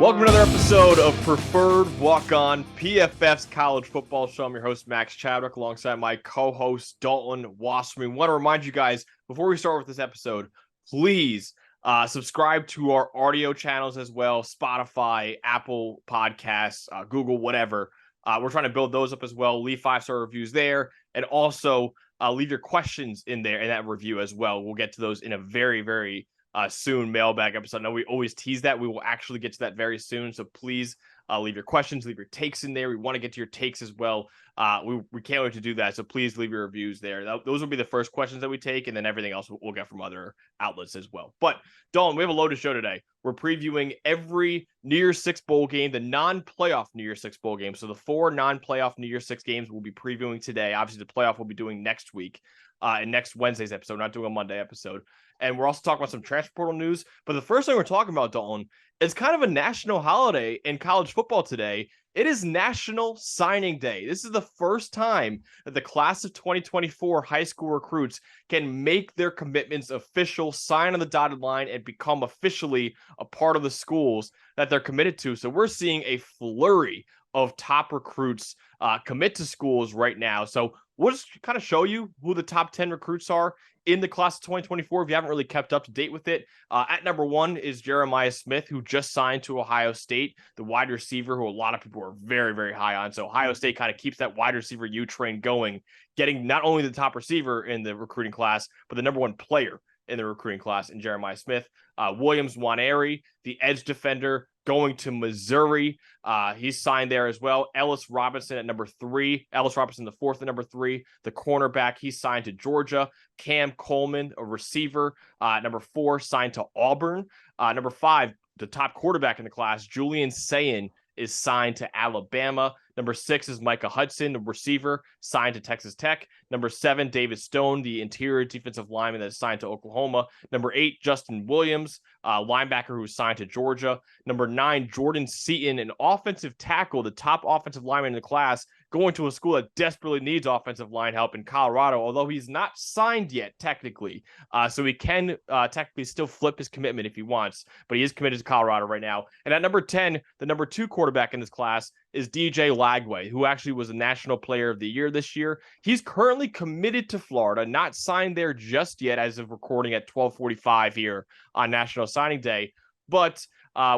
Welcome to another episode of Preferred Walk-On, PFF's college football show. I'm your host, Max Chadwick, alongside my co-host, Dalton Wasserman. I want to remind you guys, before we start with this episode, please subscribe to our audio channels as well, Spotify, Apple Podcasts, Google, whatever. We're trying to build those up as well. Leave 5-star reviews there, and also leave your questions in there in that review as well. We'll get to those in a very, very soon mailbag episode. I know we always tease that. We will actually get to that very soon. So please leave your questions, leave your takes in there. We want to get to your takes as well. We can't wait to do that. So please leave your reviews there. Those will be the first questions that we take, and then everything else we'll get from other outlets as well. But Dawn, we have a loaded show today. We're previewing every New Year's Six bowl game, the non-playoff New Year's Six bowl games. So the 4 non-playoff New Year's Six games we'll be previewing today. Obviously, the playoff we'll be doing next week. And next Wednesday's episode, not doing a Monday episode. And we're also talking about some transfer portal news. But the first thing we're talking about, Dalton, is kind of a national holiday in college football today. It is National Signing Day. This is the first time that the class of 2024 high school recruits can make their commitments official, sign on the dotted line, and become officially a part of the schools that they're committed to. So we're seeing a flurry of top recruits commit to schools right now. So we'll just kind of show you who the top 10 recruits are in the class of 2024 if you haven't really kept up to date with it. At number 1 is Jeremiah Smith, who just signed to Ohio State, the wide receiver who a lot of people are very, very high on. So Ohio State kind of keeps that wide receiver U train going, getting not only the top receiver in the recruiting class, but the number 1 player in the recruiting class in Jeremiah Smith. Williams Waneri, the edge defender, going to Missouri. He's signed there as well. Ellis Robinson at number 3. Ellis Robinson, the 4th at number 3. The cornerback, he's signed to Georgia. Cam Coleman, a receiver, number 4, signed to Auburn. Number 5, the top quarterback in the class, Julian Sayin, is signed to Alabama. Number 6 is Micah Hudson, the receiver, signed to Texas Tech. Number 7, David Stone, the interior defensive lineman that is signed to Oklahoma. Number 8, Justin Williams, linebacker who is signed to Georgia. Number 9, Jordan Seaton, an offensive tackle, the top offensive lineman in the class, going to a school that desperately needs offensive line help in Colorado, although he's not signed yet technically. So he can technically still flip his commitment if he wants, but he is committed to Colorado right now. And at number 10, the number 2 quarterback in this class is DJ Lagway, who actually was a National Player of the Year this year. He's currently committed to Florida, not signed there just yet as of recording at 12:45 here on National Signing Day. But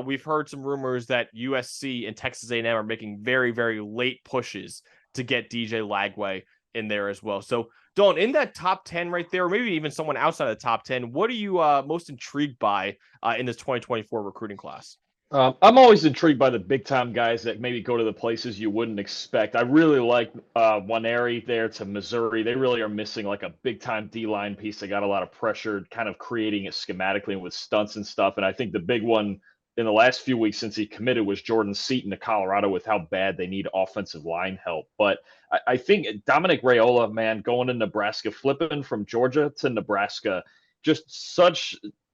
we've heard some rumors that USC and Texas A&M are making very, very late pushes to get DJ Lagway in there as well. So, Don, in that top 10 right there, or maybe even someone outside of the top 10, what are you most intrigued by in this 2024 recruiting class? I'm always intrigued by the big-time guys that maybe go to the places you wouldn't expect. I really like Waneri there to Missouri. They really are missing like a big-time D-line piece. They got a lot of pressure, kind of creating it schematically with stunts and stuff. And I think the big one in the last few weeks since he committed was Jordan Seaton to Colorado with how bad they need offensive line help. But I think Dominic Raiola, man, going to Nebraska, flipping from Georgia to Nebraska, just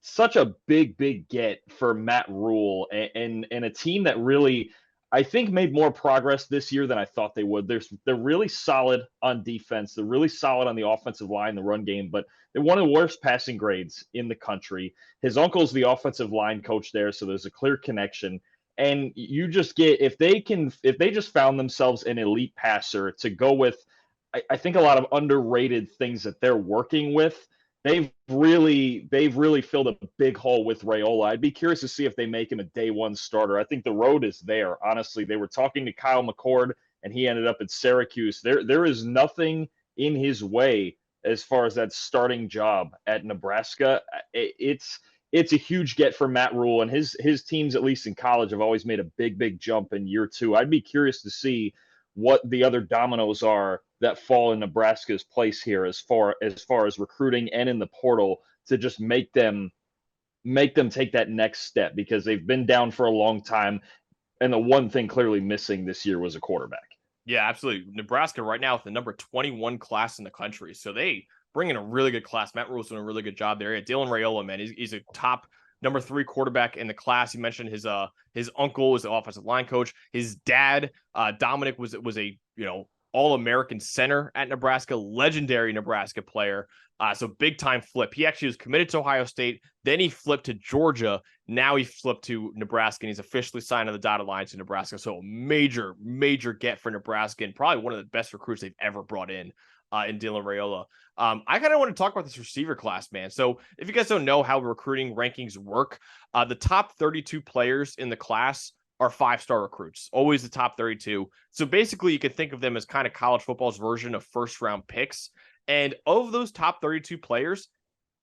such a big get for Matt Rule and a team that really, I think, made more progress this year than I thought they would. They're really solid on defense. They're really solid on the offensive line, the run game, but they're one of the worst passing grades in the country. His uncle's the offensive line coach there, so there's a clear connection. And you just get, if they just found themselves an elite passer to go with, I think a lot of underrated things that they're working with. They've really filled a big hole with Raiola. I'd be curious to see if they make him a day 1 starter. I think the road is there. Honestly, they were talking to Kyle McCord, and he ended up at Syracuse. There is nothing in his way as far as that starting job at Nebraska. It's a huge get for Matt Rule, and his teams, at least in college, have always made a big jump in year 2. I'd be curious to see what the other dominoes are that fall in Nebraska's place here as far as recruiting and in the portal to just make them take that next step, because they've been down for a long time. And the one thing clearly missing this year was a quarterback. Yeah, absolutely. Nebraska right now with the number 21 class in the country. So they bring in a really good class. Matt Rule's doing a really good job there. Yeah, Dylan Raiola, man, he's a top number 3 quarterback in the class. You mentioned his uncle was the offensive line coach. His dad, Dominic, was a All-American center at Nebraska, legendary Nebraska player. So big time flip. He actually was committed to Ohio State. Then he flipped to Georgia. Now he flipped to Nebraska, and he's officially signed on the dotted line to Nebraska. So a major, major get for Nebraska, and probably one of the best recruits they've ever brought in Dylan Raiola. I kind of want to talk about this receiver class, man. So if you guys don't know how recruiting rankings work, the top 32 players in the class are 5-star recruits, always the top 32. So basically, you could think of them as kind of college football's version of first-round picks. And of those top 32 players,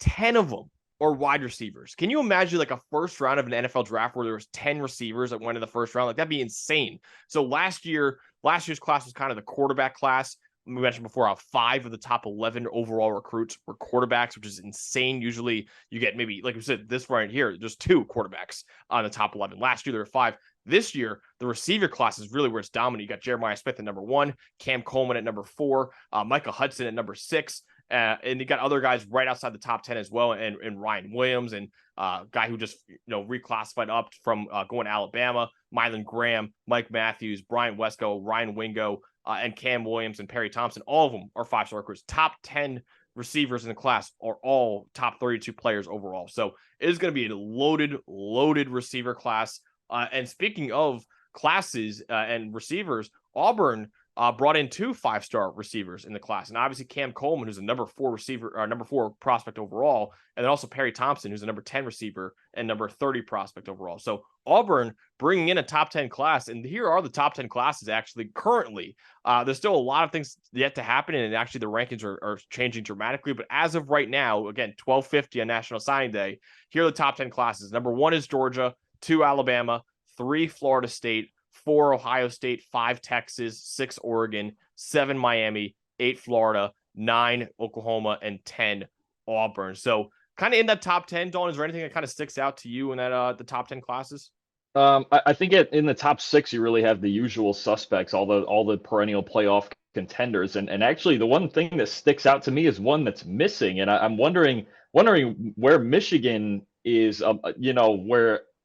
10 of them are wide receivers. Can you imagine like a first round of an NFL draft where there was 10 receivers that went in the first round? Like that'd be insane. So last year's class was kind of the quarterback class. We mentioned before how 5 of the top 11 overall recruits were quarterbacks, which is insane. Usually you get maybe, like we said, this right here, there's 2 quarterbacks on the top 11. Last year there were 5. This year, the receiver class is really where it's dominant. You got Jeremiah Smith at number 1, Cam Coleman at number 4, Michael Hudson at number 6, and you got other guys right outside the top 10 as well, and Ryan Williams, and guy who just reclassified up from going to Alabama, Mylan Graham, Mike Matthews, Brian Wesco, Ryan Wingo, and Cam Williams and Perry Thompson. All of them are 5-star recruits. Top 10 receivers in the class are all top 32 players overall. So it is going to be a loaded receiver class. And speaking of classes and receivers, Auburn brought in 2 5-star receivers in the class, and obviously Cam Coleman, who's a number 4 receiver, or number 4 prospect overall, and then also Perry Thompson, who's a number 10 receiver and number 30 prospect overall. So Auburn bringing in a top 10 class, and here are the top 10 classes actually currently. There's still a lot of things yet to happen, and actually the rankings are changing dramatically. But as of right now, again, 12:50 on National Signing Day, here are the top 10 classes. Number 1 is Georgia, 2 Alabama, 3 Florida State, 4 Ohio State, 5 Texas, 6 Oregon, 7 Miami, 8 Florida, 9 Oklahoma, and 10 Auburn. So kind of in that top 10, Dawn, is there anything that kind of sticks out to you in that the top 10 classes? I think in the top 6, you really have the usual suspects, all the perennial playoff contenders, and actually the one thing that sticks out to me is one that's missing, and I'm wondering where Michigan is,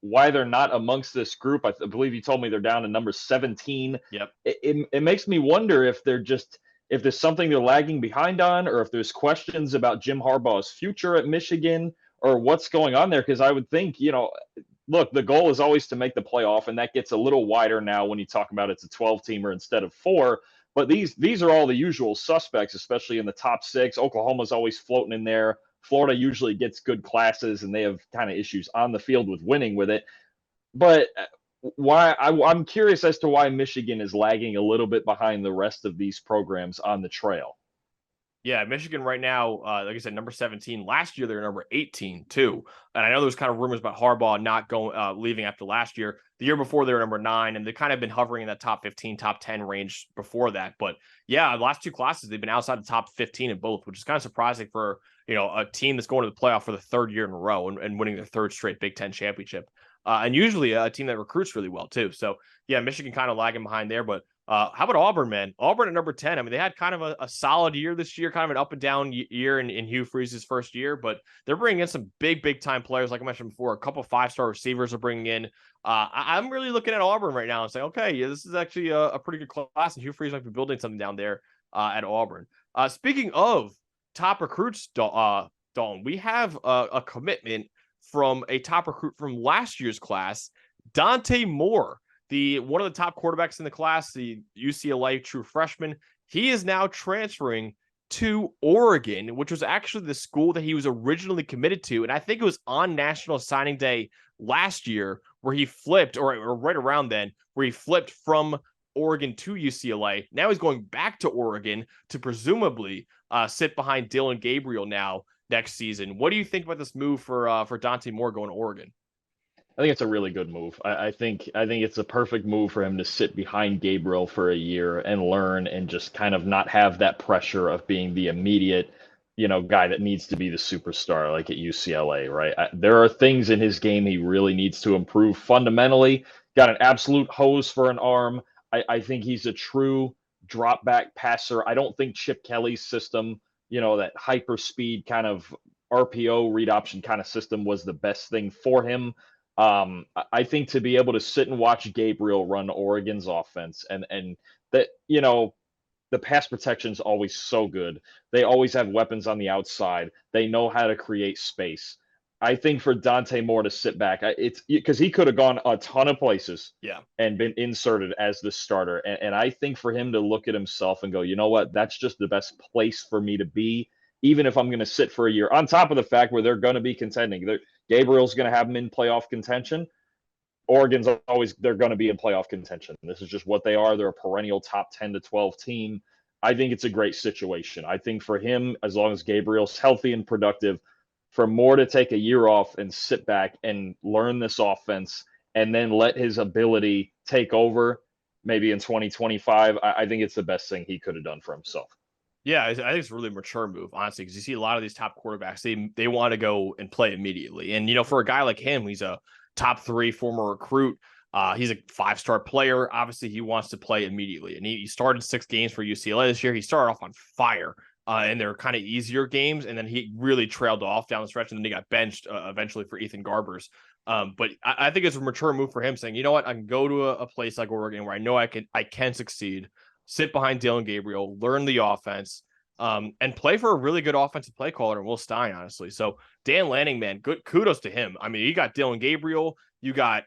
why they're not amongst this group. I believe you told me they're down to number 17. Yep. It makes me wonder if there's something they're lagging behind on, or if there's questions about Jim Harbaugh's future at Michigan, or what's going on there. Because I would think, look, the goal is always to make the playoff, and that gets a little wider now when you talk about it's a 12-teamer instead of 4. But these are all the usual suspects, especially in the top 6. Oklahoma's always floating in there. Florida usually gets good classes, and they have kind of issues on the field with winning with it. But I'm curious as to why Michigan is lagging a little bit behind the rest of these programs on the trail. Yeah, Michigan right now, like I said, number 17. Last year, they were number 18, too. And I know there's kind of rumors about Harbaugh not leaving after last year. The year before, they were number 9, and they kind of been hovering in that top 15, top 10 range before that. But yeah, the last 2 classes, they've been outside the top 15 in both, which is kind of surprising for, a team that's going to the playoff for the 3rd year in a row and winning their 3rd straight Big Ten championship. And usually a team that recruits really well, too. So yeah, Michigan kind of lagging behind there, but how about Auburn, man? Auburn at number 10. I mean, they had kind of a solid year this year, kind of an up and down year in Hugh Freeze's first year, but they're bringing in some big time players. Like I mentioned before, a couple 5-star receivers are bringing in. I'm really looking at Auburn right now and saying, okay, yeah, this is actually a pretty good class, and Hugh Freeze might be building something down there at Auburn. Speaking of top recruits, Dalton, we have a commitment from a top recruit from last year's class, Dante Moore. One of the top quarterbacks in the class, the UCLA true freshman. He is now transferring to Oregon, which was actually the school that he was originally committed to. And I think it was on National Signing Day last year where he flipped, or right around then, where he flipped from Oregon to UCLA. Now he's going back to Oregon to presumably sit behind Dylan Gabriel now next season. What do you think about this move for Dante Moore going to Oregon? I think it's a really good move. I think it's a perfect move for him to sit behind Gabriel for a year and learn, and just kind of not have that pressure of being the immediate, guy that needs to be the superstar like at UCLA, right? There are things in his game he really needs to improve fundamentally. Got an absolute hose for an arm. I think he's a true drop back passer. I don't think Chip Kelly's system, that hyper speed kind of RPO read option kind of system was the best thing for him. I think to be able to sit and watch Gabriel run Oregon's offense, and that, the pass protection's always so good. They always have weapons on the outside. They know how to create space. I think for Dante Moore to sit back, it's because he could have gone a ton of places Yeah. and been inserted as the starter. And I think for him to look at himself and go, you know what, that's just the best place for me to be, even if I'm going to sit for a year. On top of the fact where they're going to be contending, Gabriel's going to have them in playoff contention. Oregon's always, they're going to be in playoff contention. This is just what they are. They're a perennial top 10 to 12 team. I think it's a great situation. I think for him, as long as Gabriel's healthy and productive, for Moore to take a year off and sit back and learn this offense and then let his ability take over maybe in 2025, I think it's the best thing he could have done for himself. Yeah, I think it's a really mature move, honestly, because you see a lot of these top quarterbacks, they want to go and play immediately. And, for a guy like him, he's a top 3 former recruit. He's a 5-star player. Obviously, he wants to play immediately. And he started 6 games for UCLA this year. He started off on fire. And they're kind of easier games. And then he really trailed off down the stretch. And then he got benched eventually for Ethan Garbers. But I think it's a mature move for him saying, you know what, I can go to a place like Oregon where I know I can succeed, sit behind Dillon Gabriel, learn the offense, and play for a really good offensive play caller in Will Stein, honestly. So Dan Lanning, man, good kudos to him. I mean, you got Dillon Gabriel, you got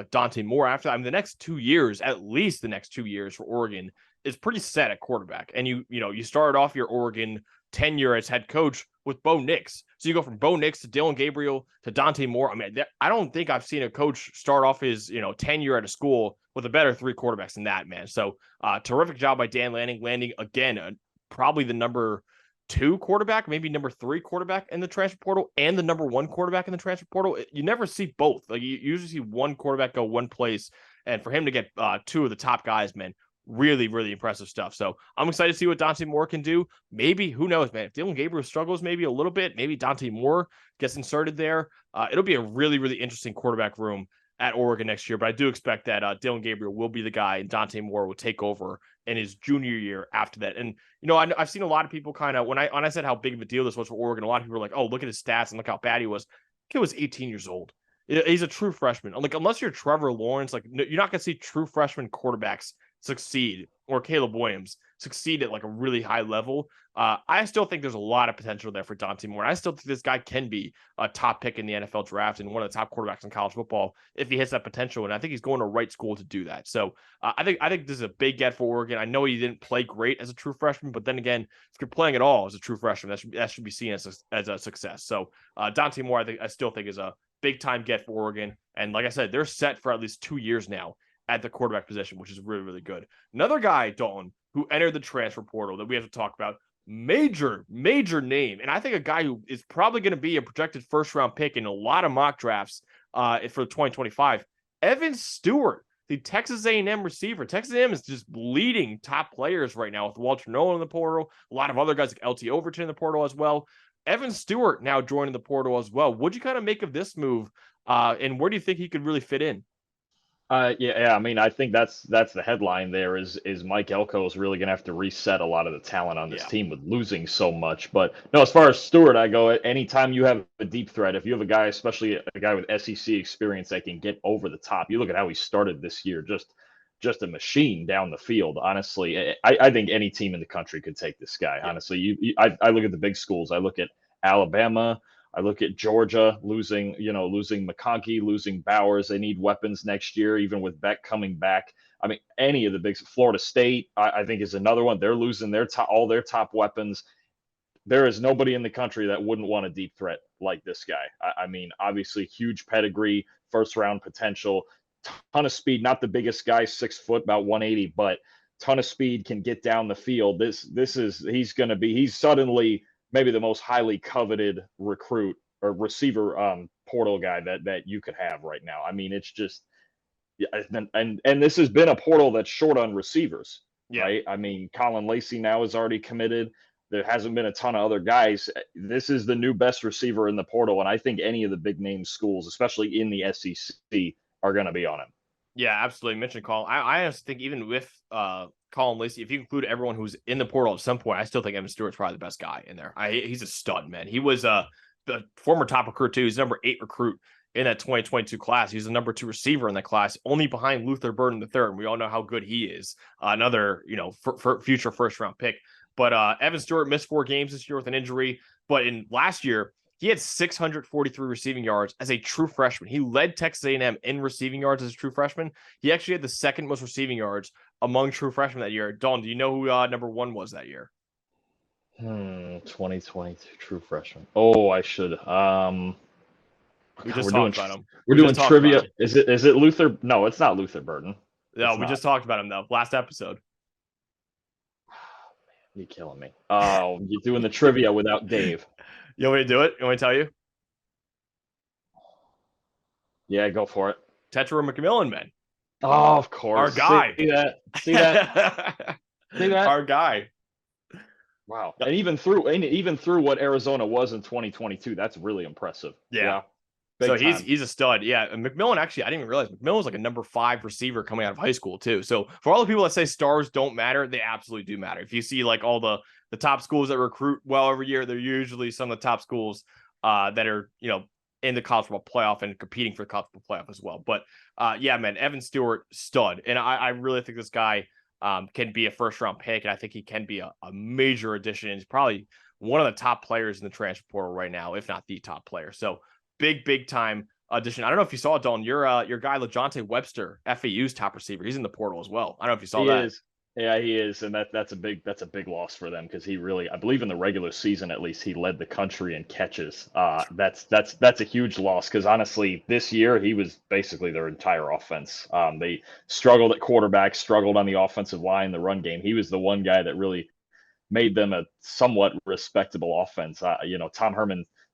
Dante Moore after that. I mean, the next 2 years, at least the next 2 years for Oregon is pretty set at quarterback. And you started off your Oregon tenure as head coach with Bo Nix. So you go from Bo Nix to Dillon Gabriel to Dante Moore. I mean, I don't think I've seen a coach start off his tenure at a school with a better 3 quarterbacks than that, man. So terrific job by Dan Lanning, landing again probably the number 2 quarterback, maybe number 3 quarterback in the transfer portal, and the number 1 quarterback in the transfer portal. You never see both. Like, you usually see one quarterback go one place, and for him to get 2 of the top guys, man, really, really impressive stuff. So I'm excited to see what Dante Moore can do. Maybe, who knows, man, if Dillon Gabriel struggles maybe a little bit, maybe Dante Moore gets inserted there. It'll be a really, really interesting quarterback room at Oregon next year. But I do expect that Dillon Gabriel will be the guy and Dante Moore will take over in his junior year after that. And, I've seen a lot of people kind of, when I said how big of a deal this was for Oregon, a lot of people were like, oh, look at his stats and look how bad he was. The kid was 18 years old. He's a true freshman. Like, unless you're Trevor Lawrence, like, you're not going to see true freshman quarterbacks succeed, or Caleb Williams succeed at like a really high level. I still think there's a lot of potential there for Dante Moore. I still think this guy can be a top pick in the NFL draft and one of the top quarterbacks in college football if he hits that potential. And I think he's going to right school to do that. So I think this is a big get for Oregon. I know he didn't play great as a true freshman, but then again, if you're playing at all as a true freshman, that should be seen as a success. So Dante Moore, I still think is a big time get for Oregon. And like I said, they're set for at least 2 years now at the quarterback position, which is really, really good. Another guy, Dalton, who entered the transfer portal that we have to talk about, major name. And I think a guy who is probably going to be a projected first-round pick in a lot of mock drafts for 2025, Evan Stewart, the Texas A&M receiver. Texas A&M is just leading top players right now with Walter Nolan in the portal, a lot of other guys like LT Overton in the portal as well. Evan Stewart now joining the portal as well. What'd you kind of make of this move? And where do you think he could really fit in? Yeah. I mean, I think that's the headline there is Mike Elko is really going to have to reset a lot of the talent on this team with losing so much. But no, as far as Stewart, I go, anytime you have a deep threat, if you have a guy, especially a guy with SEC experience that can get over the top, you look at how he started this year, just a machine down the field. Honestly, I think any team in the country could take this guy. Honestly, I look at the big schools. I look at Alabama. I look at Georgia losing McConkey, losing Bowers. They need weapons next year, even with Beck coming back. I mean, any of the big Florida State, I think, is another one. They're losing all their top weapons. There is nobody in the country that wouldn't want a deep threat like this guy. I mean, obviously, huge pedigree, first round potential, ton of speed. Not the biggest guy, 6 foot, about 180, but ton of speed, can get down the field. He's suddenly maybe the most highly coveted recruit or receiver portal guy that you could have right now. I mean, it's just, and this has been a portal that's short on receivers, right? I mean, Colin Lacey now is already committed. There hasn't been a ton of other guys. This is the new best receiver in the portal, and I think any of the big name schools, especially in the SEC, are going to be on him. Yeah, absolutely. You mentioned Colin. I honestly think even with Colin Lacey, if you include everyone who's in the portal at some point, I still think Evan Stewart's probably the best guy in there. He's a stud, man. He was the former top recruit too. He's number 8 recruit in that 2022 class. He's the number 2 receiver in that class, only behind Luther Burden III. And we all know how good he is. Another, for future first round pick. But Evan Stewart missed 4 games this year with an injury. But in last year, he had 643 receiving yards as a true freshman. He led Texas A&M in receiving yards as a true freshman. He actually had the second most receiving yards among true freshmen that year. Dalton, do you know who number 1 was that year? 2022 true freshman. Oh, I should. We just talked about him. We're doing trivia. Is it Luther? No, it's not Luther Burden. No, we just talked about him though. Last episode. You're killing me. Oh, you're doing the trivia without Dave. You want me to do it? You want me to tell you? Yeah, go for it. Tetra McMillan, man. Oh, of course. Our guy. See that? See that? See that? Our guy. Wow. And even through what Arizona was in 2022, that's really impressive. Yeah. So he's a stud. Yeah. And McMillan, actually, I didn't even realize McMillan was like a number 5 receiver coming out of high school too. So for all the people that say stars don't matter, they absolutely do matter. If you see like all the top schools that recruit well every year, they're usually some of the top schools that are, in the college football playoff and competing for the college football playoff as well. But yeah, man, Evan Stewart, stud. And I really think this guy can be a first round pick. And I think he can be a major addition. He's probably one of the top players in the transfer portal right now, if not the top player. So big time addition. I don't know if you saw it, Dalton. Your guy LaJohntay Webster, FAU's top receiver. He's in the portal as well. I don't know if you saw that. Is. Yeah, he is, and that's a big loss for them because he really, I believe in the regular season at least, he led the country in catches. That's a huge loss because honestly, this year he was basically their entire offense. They struggled at quarterback, struggled on the offensive line, the run game. He was the one guy that really made them a somewhat respectable offense.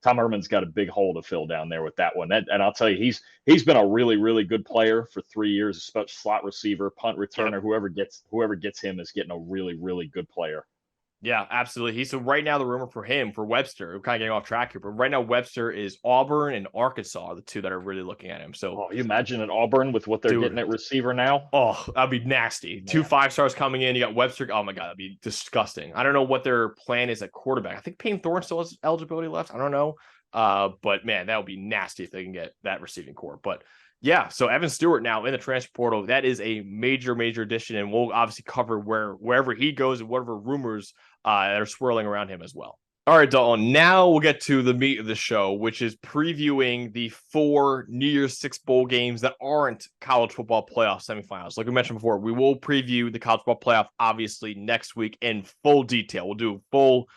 Tom Herman's got a big hole to fill down there with that one. And I'll tell you, he's been a really, really good player for 3 years, especially slot receiver, punt returner. Yep. Whoever gets him is getting a really, really good player. Yeah, absolutely. So right now the rumor for Webster, we're kind of getting off track here, but right now Webster is Auburn and Arkansas are the two that are really looking at him. So you imagine at Auburn with what they're getting at receiver now? Oh, that'd be nasty. Man. 2 5-stars coming in. You got Webster. Oh my God, that'd be disgusting. I don't know what their plan is at quarterback. I think Payne Thorne still has eligibility left. I don't know. But man, that would be nasty if they can get that receiving core. But yeah, so Evan Stewart now in the transfer portal, that is a major addition, and we'll obviously cover wherever he goes and whatever rumors that are swirling around him as well. All right, Dalton, now we'll get to the meat of the show, which is previewing the 4 New Year's 6 bowl games that aren't college football playoff semifinals. Like we mentioned before, we will preview the college football playoff obviously next week in full detail. We'll do a full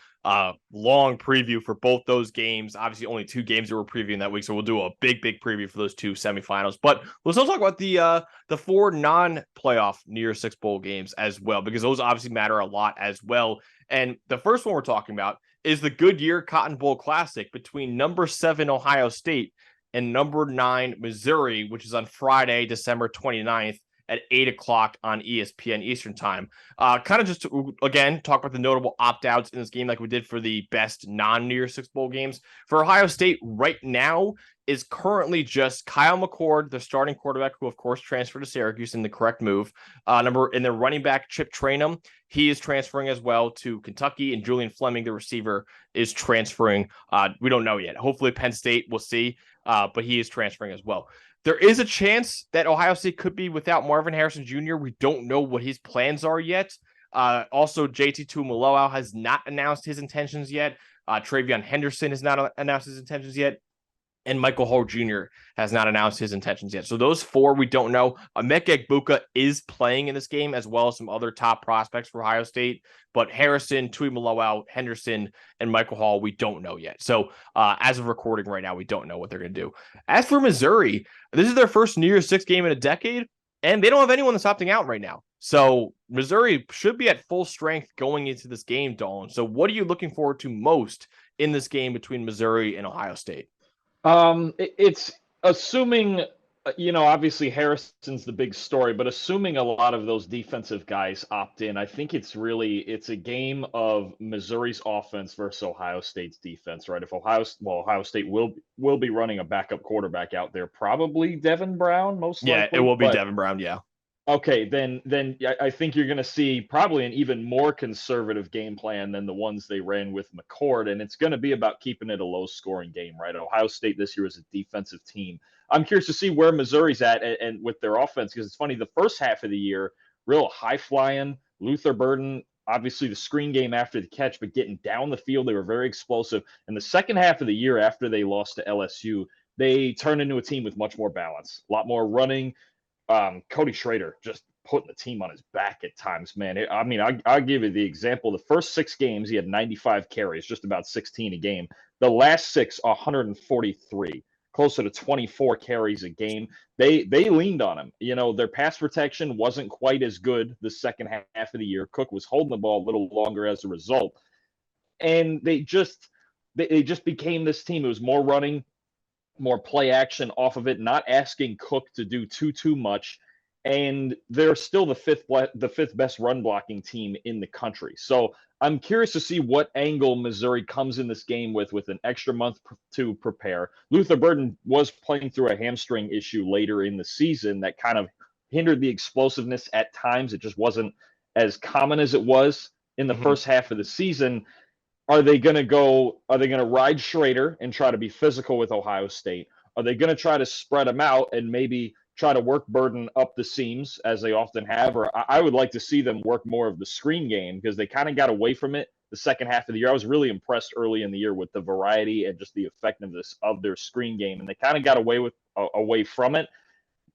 long preview for both those games. Obviously, only 2 games that we're previewing that week, so we'll do a big preview for those 2 semifinals. But we'll still talk about the 4 non-playoff New Year's 6 bowl games as well, because those obviously matter a lot as well. And the first one we're talking about is the Goodyear Cotton Bowl Classic between number 7 Ohio State and number 9 Missouri, which is on Friday, December 29th. At 8 o'clock on ESPN Eastern Time. Kind of just to, again, talk about the notable opt-outs in this game like we did for the best non-New Year's 6 bowl games. For Ohio State right now is currently just Kyle McCord, the starting quarterback, who of course transferred to Syracuse in the correct move. In their running back, Chip Trainum, he is transferring as well to Kentucky, and Julian Fleming, the receiver, is transferring. We don't know yet. Hopefully Penn State, we'll see, but he is transferring as well. There is a chance that Ohio State could be without Marvin Harrison Jr. We don't know what his plans are yet. Also, JT Tuimoloau has not announced his intentions yet. Travion Henderson has not announced his intentions yet. And Michael Hall Jr. has not announced his intentions yet. So those 4, we don't know. Emeka Egbuka is playing in this game, as well as some other top prospects for Ohio State. But Harrison, Tuimoloau, Henderson, and Michael Hall, we don't know yet. So as of recording right now, we don't know what they're going to do. As for Missouri, this is their first New Year's 6 game in a decade, and they don't have anyone that's opting out right now. So Missouri should be at full strength going into this game, Dalton. So what are you looking forward to most in this game between Missouri and Ohio State? It's assuming, obviously Harrison's the big story, but assuming a lot of those defensive guys opt in, I think it's a game of Missouri's offense versus Ohio State's defense, right? If Ohio State will be running a backup quarterback out there, probably Devin Brown, most likely. Yeah, it will be Devin Brown, yeah. Okay, then I think you're going to see probably an even more conservative game plan than the ones they ran with McCord, and it's going to be about keeping it a low-scoring game, right? Ohio State this year is a defensive team. I'm curious to see where Missouri's at and with their offense, because it's funny, the first half of the year, real high-flying, Luther Burden, obviously the screen game after the catch, but getting down the field, they were very explosive. And the second half of the year after they lost to LSU, they turned into a team with much more balance, a lot more running, Cody Schrader just putting the team on his back at times, man. I mean, I'll give you the example. The first 6 games, he had 95 carries, just about 16 a game. The last six, 143, closer to 24 carries a game. They leaned on him. You know, their pass protection wasn't quite as good the second half of the year. Cook was holding the ball a little longer as a result, and they just became this team. It was more running, more play action off of it, not asking Cook to do too much. And they're still the fifth best run blocking team in the country. So I'm curious to see what angle Missouri comes in this game with an extra month to prepare. Luther Burden was playing through a hamstring issue later in the season that kind of hindered the explosiveness at times. It just wasn't as common as it was in the first half of the season. Are they going to go? Are they going to ride Schrader and try to be physical with Ohio State? Are they going to try to spread them out and maybe try to work Burden up the seams as they often have? Or I would like to see them work more of the screen game because they kind of got away from it the second half of the year. I was really impressed early in the year with the variety and just the effectiveness of their screen game, and they kind of got away from it.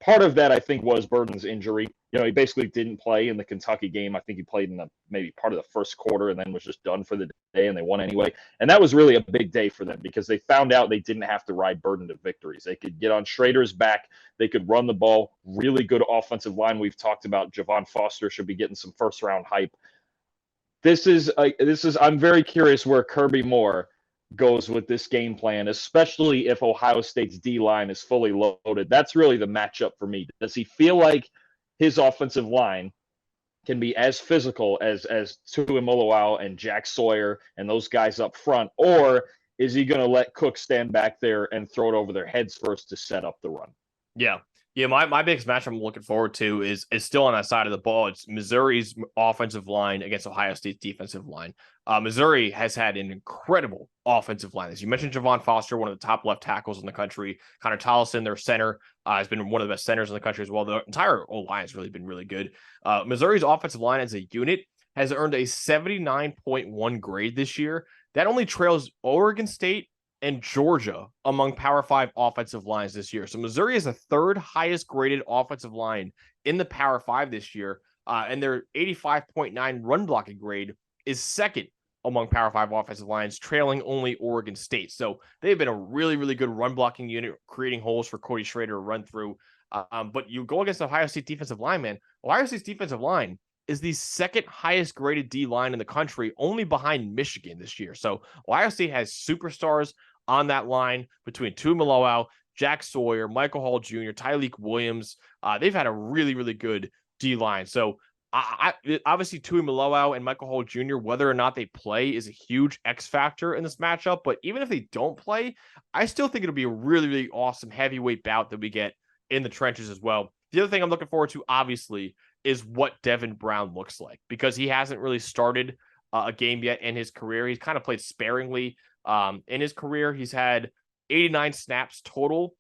Part of that, I think, was Burden's injury. You know, he basically didn't play in the Kentucky game. I think he played in maybe part of the first quarter and then was just done for the day, and they won anyway. And that was really a big day for them because they found out they didn't have to ride Burden to victories. They could get on Schrader's back. They could run the ball. Really good offensive line. We've talked about Javon Foster should be getting some first-round hype. I'm very curious where Kirby Moore goes with this game plan, especially if Ohio State's D line is fully loaded. That's really the matchup for me. Does he feel like his offensive line can be as physical as Tuimoloau and Jack Sawyer and those guys up front, or is he going to let Cook stand back there and throw it over their heads first to set up the run? Yeah. Yeah, my biggest match I'm looking forward to is still on that side of the ball. It's Missouri's offensive line against Ohio State's defensive line. Missouri has had an incredible offensive line. As you mentioned, Javon Foster, one of the top left tackles in the country. Connor Tollison, their center, has been one of the best centers in the country as well. The entire O-line has really been really good. Missouri's offensive line as a unit has earned a 79.1 grade this year. That only trails Oregon State and Georgia among Power 5 offensive lines this year. So Missouri is the third highest graded offensive line in the Power 5 this year, and their 85.9 run blocking grade is second among Power 5 offensive lines, trailing only Oregon State. So they've been a really, really good run blocking unit, creating holes for Cody Schrader to run through. But you go against the Ohio State defensive line, man. Ohio State's defensive line is the second highest graded D line in the country, only behind Michigan this year. So Ohio State has superstars on that line between Tuimoloau, Jack Sawyer, Michael Hall Jr., Tyleik Williams. They've had a really, really good D line. So obviously Tuimoloau and Michael Hall Jr., whether or not they play is a huge X factor in this matchup. But even if they don't play, I still think it'll be a really, really awesome heavyweight bout that we get in the trenches as well. The other thing I'm looking forward to, obviously, is what Devin Brown looks like because he hasn't really started a game yet in his career. He's kind of played sparingly. In his career, he's had 89 snaps total.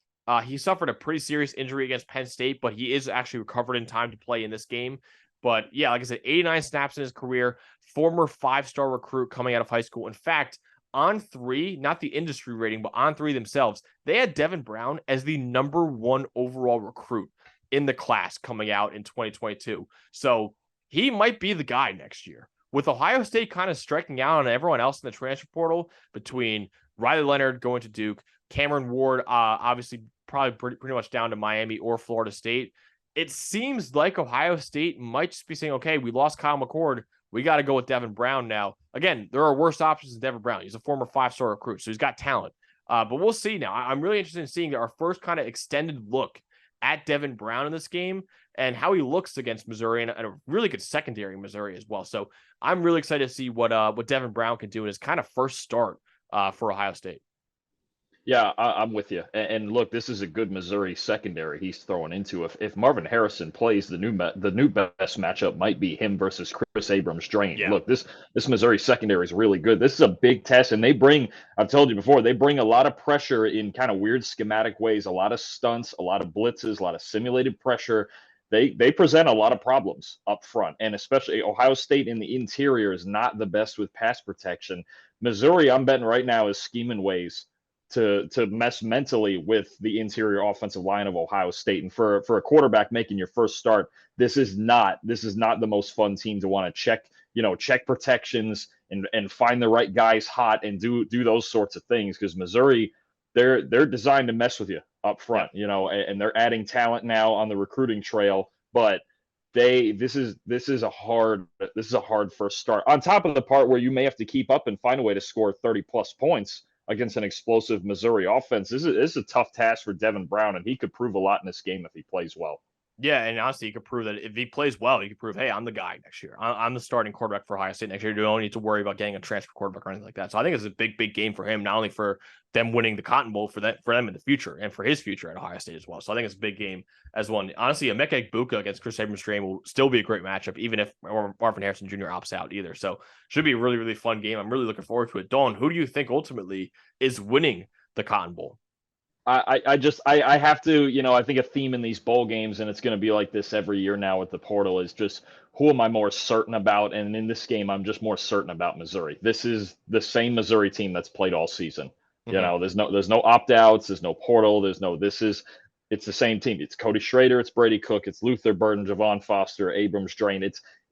He suffered a pretty serious injury against Penn State, but he is actually recovered in time to play in this game. But yeah, like I said, 89 snaps in his career, former 5-star recruit coming out of high school. In fact, On3, not the industry rating, but On3 themselves, they had Devin Brown as the number 1 overall recruit in the class coming out in 2022. So he might be the guy next year. With Ohio State kind of striking out on everyone else in the transfer portal between Riley Leonard going to Duke, Cameron Ward, obviously probably pretty much down to Miami or Florida State, it seems like Ohio State might just be saying, okay, we lost Kyle McCord. We got to go with Devin Brown now. Again, there are worse options than Devin Brown. He's a former 5-star recruit, so he's got talent. But we'll see now. I'm really interested in seeing our first kind of extended look at Devin Brown in this game and how he looks against Missouri and a really good secondary in Missouri as well. So I'm really excited to see what Devin Brown can do in his kind of first start for Ohio State. Yeah, I'm with you. And look, this is a good Missouri secondary he's throwing into. If Marvin Harrison plays, the new best matchup might be him versus Chris Abrams Drain. Yeah. Look, this Missouri secondary is really good. This is a big test, and they bring, I've told you before, they bring a lot of pressure in kind of weird schematic ways, a lot of stunts, a lot of blitzes, a lot of simulated pressure. They present a lot of problems up front, and especially Ohio State in the interior is not the best with pass protection. Missouri, I'm betting right now, is scheming ways to mess mentally with the interior offensive line of Ohio State. And for a quarterback making your first start, this is not the most fun team to want to check protections and find the right guys hot and do those sorts of things, because Missouri, they're designed to mess with you up Yeah. front, and they're adding talent now on the recruiting trail, but this is a hard first start, on top of the part where you may have to keep up and find a way to score 30 plus points against an explosive Missouri offense. This is a tough task for Devin Brown, and he could prove a lot in this game if he plays well. Yeah, and honestly, you could prove that if he plays well, he could prove, hey, I'm the guy next year. I'm the starting quarterback for Ohio State next year. You don't need to worry about getting a transfer quarterback or anything like that. So I think it's a big, big game for him, not only for them winning the Cotton Bowl, for them in the future, and for his future at Ohio State as well. So I think it's a big game as well. And honestly, Emeka Egbuka against Chris Abrams will still be a great matchup, even if Marvin Harrison Jr. opts out either. So should be a really, really fun game. I'm really looking forward to it. Dawn, who do you think ultimately is winning the Cotton Bowl? I have to, I think a theme in these bowl games, and it's going to be like this every year now with the portal, is just who am I more certain about? And in this game, I'm just more certain about Missouri. This is the same Missouri team that's played all season. Mm-hmm. There's no opt outs, there's no portal, it's the same team. It's Cody Schrader, it's Brady Cook, it's Luther Burden, Javon Foster, Abrams Drain.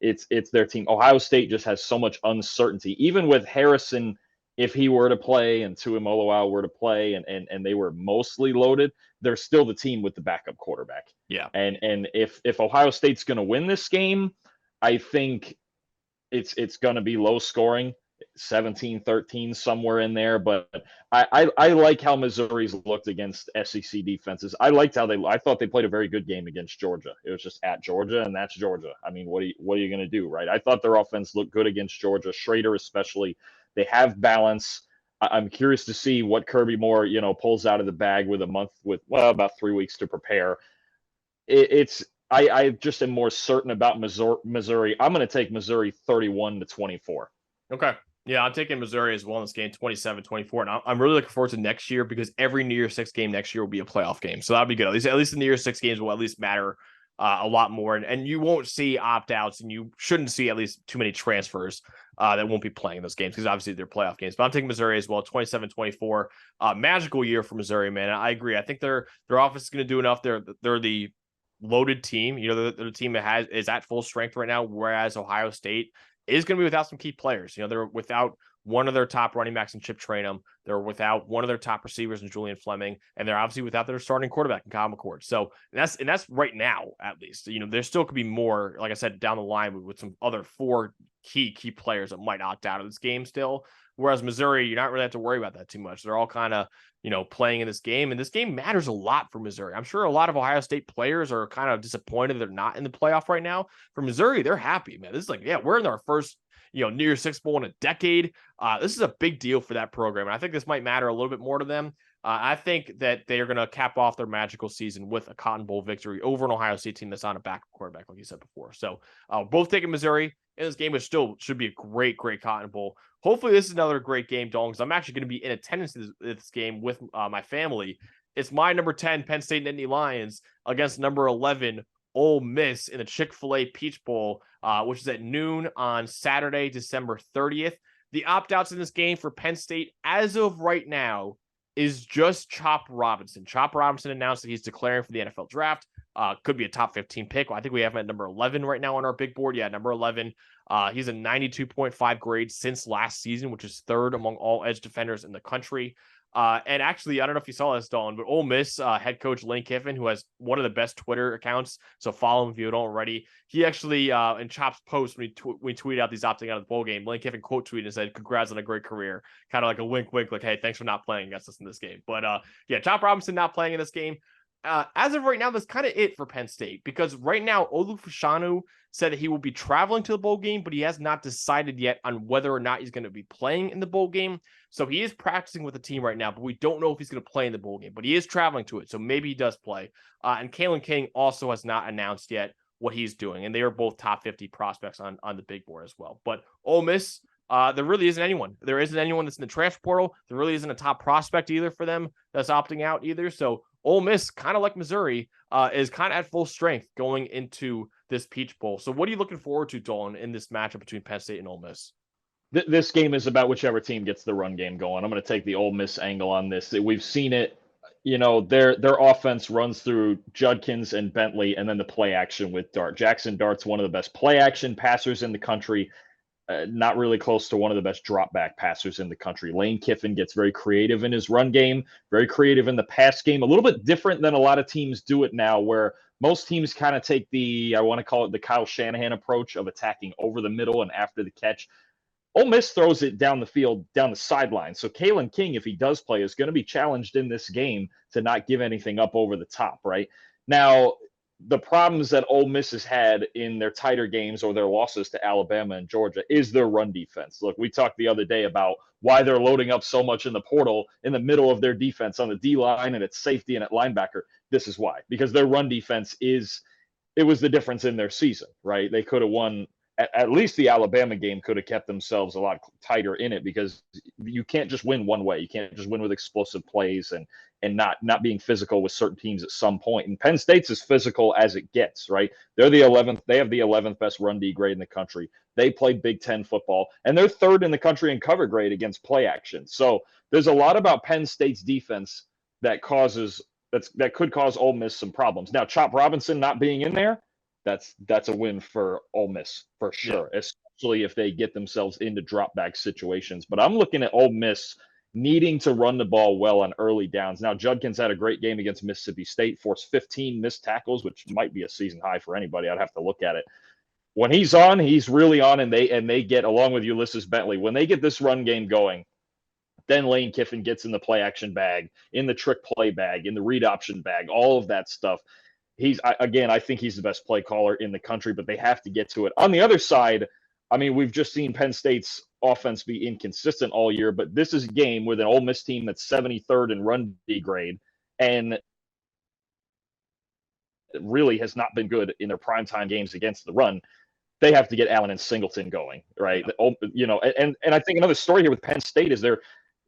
It's their team. Ohio State just has so much uncertainty, even with Harrison. If he were to play and Tuimoloau were to play and they were mostly loaded, they're still the team with the backup quarterback. Yeah. And if Ohio State's going to win this game, I think it's going to be low scoring, 17-13, somewhere in there. But I like how Missouri's looked against SEC defenses. I thought they played a very good game against Georgia. It was just at Georgia, and that's Georgia. I mean, what are you going to do, right? I thought their offense looked good against Georgia. Schrader especially. They have balance. I'm curious to see what Kirby Moore, pulls out of the bag with about 3 weeks to prepare. I just am more certain about Missouri. I'm going to take Missouri 31-24. Okay. Yeah, I'm taking Missouri as well in this game, 27-24. And I'm really looking forward to next year, because every New Year's Six game next year will be a playoff game. So that'll be good. At least the New Year's Six games will at least matter a lot more. And you won't see opt-outs, and you shouldn't see at least too many transfers that won't be playing those games, because obviously they're playoff games. But I'm taking Missouri as well, 27-24. Magical year for Missouri, man. I agree. I think their offense is going to do enough. They're the loaded team. They're the team that is at full strength right now, whereas Ohio State is going to be without some key players. They're without one of their top running backs in Chip Trayanum. They're without one of their top receivers in Julian Fleming, and they're obviously without their starting quarterback in Kyle McCord. So that's right now, at least. There still could be more, like I said, down the line with some other four key players that might opt out of this game still. Whereas Missouri, you're not really have to worry about that too much. They're all kind of, playing in this game, and this game matters a lot for Missouri. I'm sure a lot of Ohio State players are kind of disappointed they're not in the playoff right now. For Missouri, they're happy, man. This is like, yeah, we're in our first, New Year's Six Bowl in a decade. This is a big deal for that program, and I think this might matter a little bit more to them. I think that they are going to cap off their magical season with a Cotton Bowl victory over an Ohio State team that's on a backup quarterback, like you said before. So both taking Missouri in this game, which still should be a great, great Cotton Bowl. Hopefully this is another great game, Dalton, because I'm actually going to be in attendance to this game with my family. It's my number 10 Penn State Nittany Lions against number 11 Ole Miss in the Chick-fil-A Peach Bowl, which is at noon on Saturday, December 30th. The opt-outs in this game for Penn State, as of right now, is just Chop Robinson. Chop Robinson announced that he's declaring for the NFL draft. Could be a top 15 pick. I think we have him at number 11 right now on our big board. Yeah, number 11. He's a 92.5 grade since last season, which is third among all edge defenders in the country. And actually, I don't know if you saw this, Dawn, but Ole Miss head coach Lane Kiffin, who has one of the best Twitter accounts, so follow him if you don't already. He actually, in Chop's post, when we tweeted out these opting out of the bowl game, Lane Kiffin quote tweeted and said, "Congrats on a great career." Kind of like a wink, wink, like, "Hey, thanks for not playing against us in this game." But yeah, Chop Robinson not playing in this game. as of right now, that's kind of it for Penn State, because right now Olu said that he will be traveling to the bowl game, but he has not decided yet on whether or not he's going to be playing in the bowl game. So he is practicing with the team right now, but we don't know if he's going to play in the bowl game, but he is traveling to it. So maybe he does play. And Kalen King also has not announced yet what he's doing. And they are both top 50 prospects on the big board as well. But Ole Miss, there really isn't anyone. There isn't anyone that's in the transfer portal. There really isn't a top prospect either for them that's opting out either. So Ole Miss, kind of like Missouri, is kind of at full strength going into this Peach Bowl. So what are you looking forward to, Dolan, in this matchup between Penn State and Ole Miss? This game is about whichever team gets the run game going. I'm going to take the Ole Miss angle on this. We've seen it. Their offense runs through Judkins and Bentley, and then the play action with Dart. Jackson Dart's one of the best play action passers in the country. Not really close to one of the best drop back passers in the country. Lane Kiffin gets very creative in his run game, very creative in the pass game, a little bit different than a lot of teams do it now, where most teams kind of take I want to call it the Kyle Shanahan approach of attacking over the middle and after the catch. Ole Miss throws it down the field, down the sideline. So Kalen King, if he does play, is going to be challenged in this game to not give anything up over the top, right? Now, the problems that Ole Miss has had in their tighter games or their losses to Alabama and Georgia is their run defense. Look, we talked the other day about why they're loading up so much in the portal in the middle of their defense on the D line and at safety and at linebacker. This is why, because their run defense it was the difference in their season, right? They could have won. At least the Alabama game could have kept themselves a lot tighter in it, because you can't just win one way. You can't just win with explosive plays and not being physical with certain teams at some point. And Penn State's as physical as it gets, right? They're the 11th. They have the 11th best run D grade in the country. They play Big Ten football, and they're third in the country in cover grade against play action. So there's a lot about Penn State's defense that could cause Ole Miss some problems. Now, Chop Robinson not being in there, that's a win for Ole Miss for sure, especially if they get themselves into drop back situations. But I'm looking at Ole Miss needing to run the ball well on early downs. Now, Judkins had a great game against Mississippi State, forced 15 missed tackles, which might be a season high for anybody. I'd have to look at it. When he's on, he's really on, and they get, along with Ulysses Bentley, when they get this run game going, then Lane Kiffin gets in the play action bag, in the trick play bag, in the read option bag, all of that stuff. I think he's the best play caller in the country, but they have to get to it. On the other side, I mean, we've just seen Penn State's offense be inconsistent all year, but this is a game with an Ole Miss team that's 73rd in run D grade and really has not been good in their primetime games against the run. They have to get Allen and Singleton going, right? Yeah. And I think another story here with Penn State is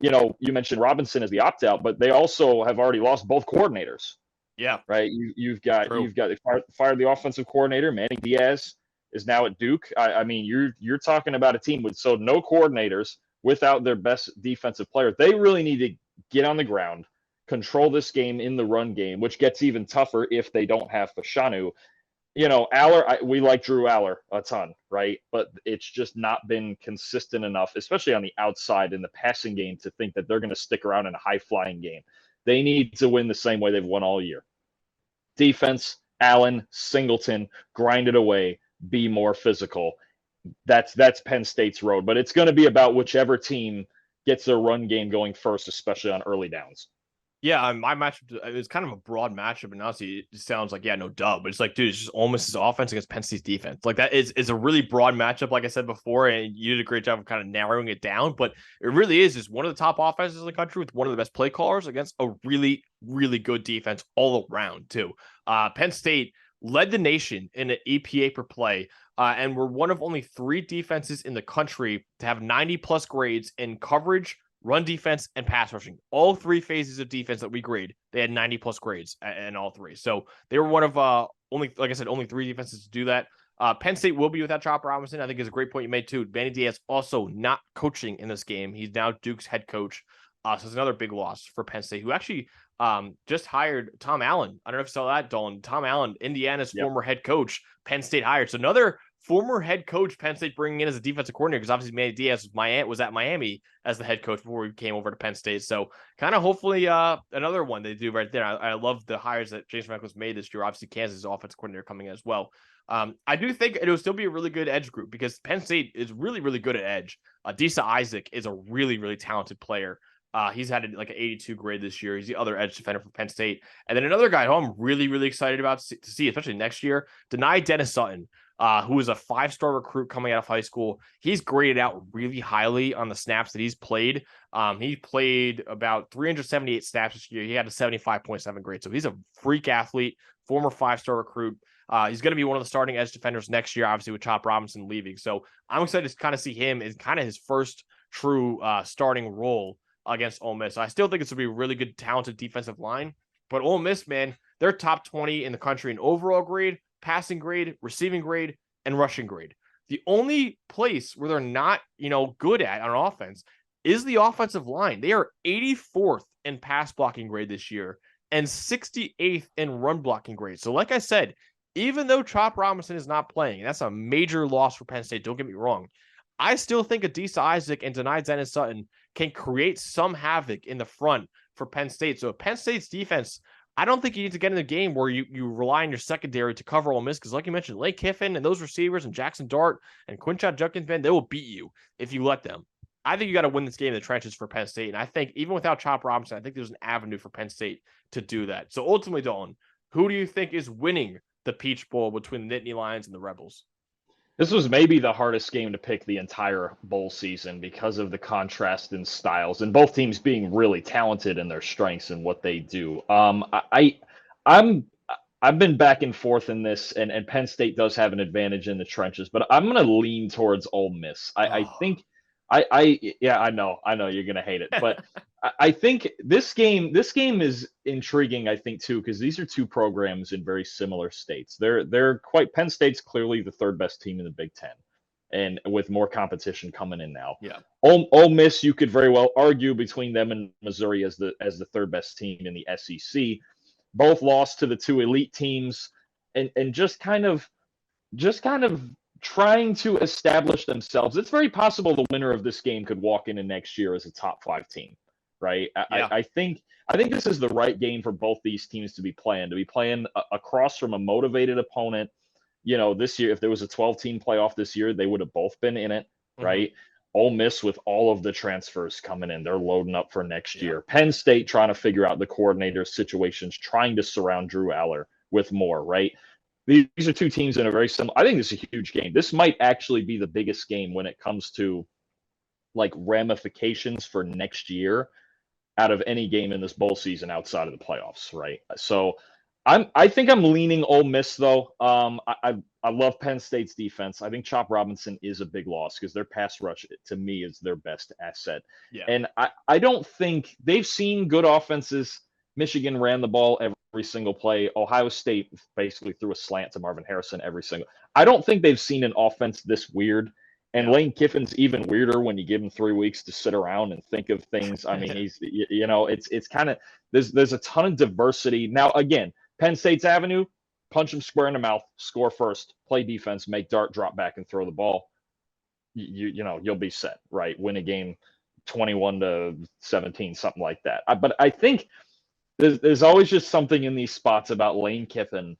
you mentioned Robinson as the opt-out, but they also have already lost both coordinators. Yeah. Right. You've got fired the offensive coordinator. Manny Diaz is now at Duke. I mean, you're talking about a team with no coordinators, without their best defensive player. They really need to get on the ground, control this game in the run game, which gets even tougher if they don't have Fashanu. Aller, we like Drew Aller a ton, right? But it's just not been consistent enough, especially on the outside in the passing game, to think that they're going to stick around in a high-flying game. They need to win the same way they've won all year. Defense, Allen, Singleton, grind it away, be more physical. That's Penn State's road, but it's going to be about whichever team gets their run game going first, especially on early downs. Yeah, my matchup is kind of a broad matchup, and honestly, it sounds like, no dub, but it's like, dude, it's just almost his offense against Penn State's defense. Like, that is a really broad matchup, like I said before, and you did a great job of kind of narrowing it down, but it really is just one of the top offenses in the country with one of the best play callers against a really, really good defense all around, too. Penn State led the nation in an EPA per play, and we're one of only 3 defenses in the country to have 90-plus grades in coverage, run defense, and pass rushing. All 3 phases of defense that we grade, they had 90-plus grades in all 3. So they were one of only 3 defenses to do that. Penn State will be without Chop Robinson. I think is a great point you made too. Manny Diaz also not coaching in this game. He's now Duke's head coach. So it's another big loss for Penn State, who actually just hired Tom Allen. I don't know if you saw that, Dolan. Tom Allen, Indiana's former head coach, Penn State hired. So another former head coach Penn State bringing in as a defensive coordinator, because obviously Manny Diaz was at Miami as the head coach before he came over to Penn State. So kind of hopefully another one they do right there. I love the hires that James Franco's made this year. Obviously Kansas' offensive coordinator coming in as well. I do think it will still be a really good edge group, because Penn State is really, really good at edge. Disa Isaac is a really, really talented player. He's had like an 82 grade this year. He's the other edge defender for Penn State. And then another guy who I'm really, really excited about to see, especially next year, Denai Dennis Sutton, who is a 5-star recruit coming out of high school. He's graded out really highly on the snaps that he's played. He played about 378 snaps this year. He had a 75.7 grade. So he's a freak athlete, former 5-star recruit. He's going to be one of the starting edge defenders next year, obviously with Chop Robinson leaving. So I'm excited to kind of see him as kind of his first true starting role against Ole Miss. I still think it's going to be a really good, talented defensive line. But Ole Miss, man, they're top 20 in the country in overall grade, passing grade, receiving grade, and rushing grade. The only place where they're not, good at on offense is the offensive line. They are 84th in pass blocking grade this year and 68th in run blocking grade. So like I said, even though Chop Robinson is not playing, and that's a major loss for Penn State, don't get me wrong, I still think Adisa Isaac and Denai Dennis Sutton can create some havoc in the front for Penn State. So Penn State's defense, I don't think you need to get in the game where you rely on your secondary to cover Ole Miss, because like you mentioned, Lane Kiffin and those receivers and Jackson Dart and Quinshot Judkins, man, they will beat you if you let them. I think you got to win this game in the trenches for Penn State. And I think even without Chop Robinson, I think there's an avenue for Penn State to do that. So ultimately, Dalton, who do you think is winning the Peach Bowl between the Nittany Lions and the Rebels? This was maybe the hardest game to pick the entire bowl season because of the contrast in styles and both teams being really talented in their strengths and what they do. I've been back and forth in this, and Penn State does have an advantage in the trenches, but I'm going to lean towards Ole Miss. I think yeah, I know you're going to hate it, but I think this game is intriguing, I think, too, because these are two programs in very similar states. Penn State's clearly the third best team in the Big Ten, and with more competition coming in now. Yeah. Ole Miss, you could very well argue between them and Missouri as the third best team in the SEC. Both lost to the two elite teams, and just kind of trying to establish themselves. It's very possible the winner of this game could walk into next year as a top 5 team, right? Yeah. I think this is the right game for both these teams to be playing across from a motivated opponent. This year, if there was a 12-team playoff this year, they would have both been in it, right? Mm-hmm. Ole Miss with all of the transfers coming in, they're loading up for next year. Penn State trying to figure out the coordinator situations, trying to surround Drew Aller with more, right? These are two teams in a very similar. I think this is a huge game. This might actually be the biggest game when it comes to like ramifications for next year out of any game in this bowl season outside of the playoffs, right? So I think I'm leaning Ole Miss though. I love Penn State's defense. I think Chop Robinson is a big loss because their pass rush to me is their best asset. Yeah. And I don't think they've seen good offenses. Michigan ran the ball every single play. Ohio State basically threw a slant to Marvin Harrison every single. I don't think they've seen an offense this weird. And Lane Kiffin's even weirder when you give him 3 weeks to sit around and think of things. I mean, he's it's kind of there's a ton of diversity. Now again, Penn State's avenue, punch him square in the mouth, score first, play defense, make Dart drop back and throw the ball. You'll be set, right? Win a game 21-17, something like that. But I think there's always just something in these spots about Lane Kiffin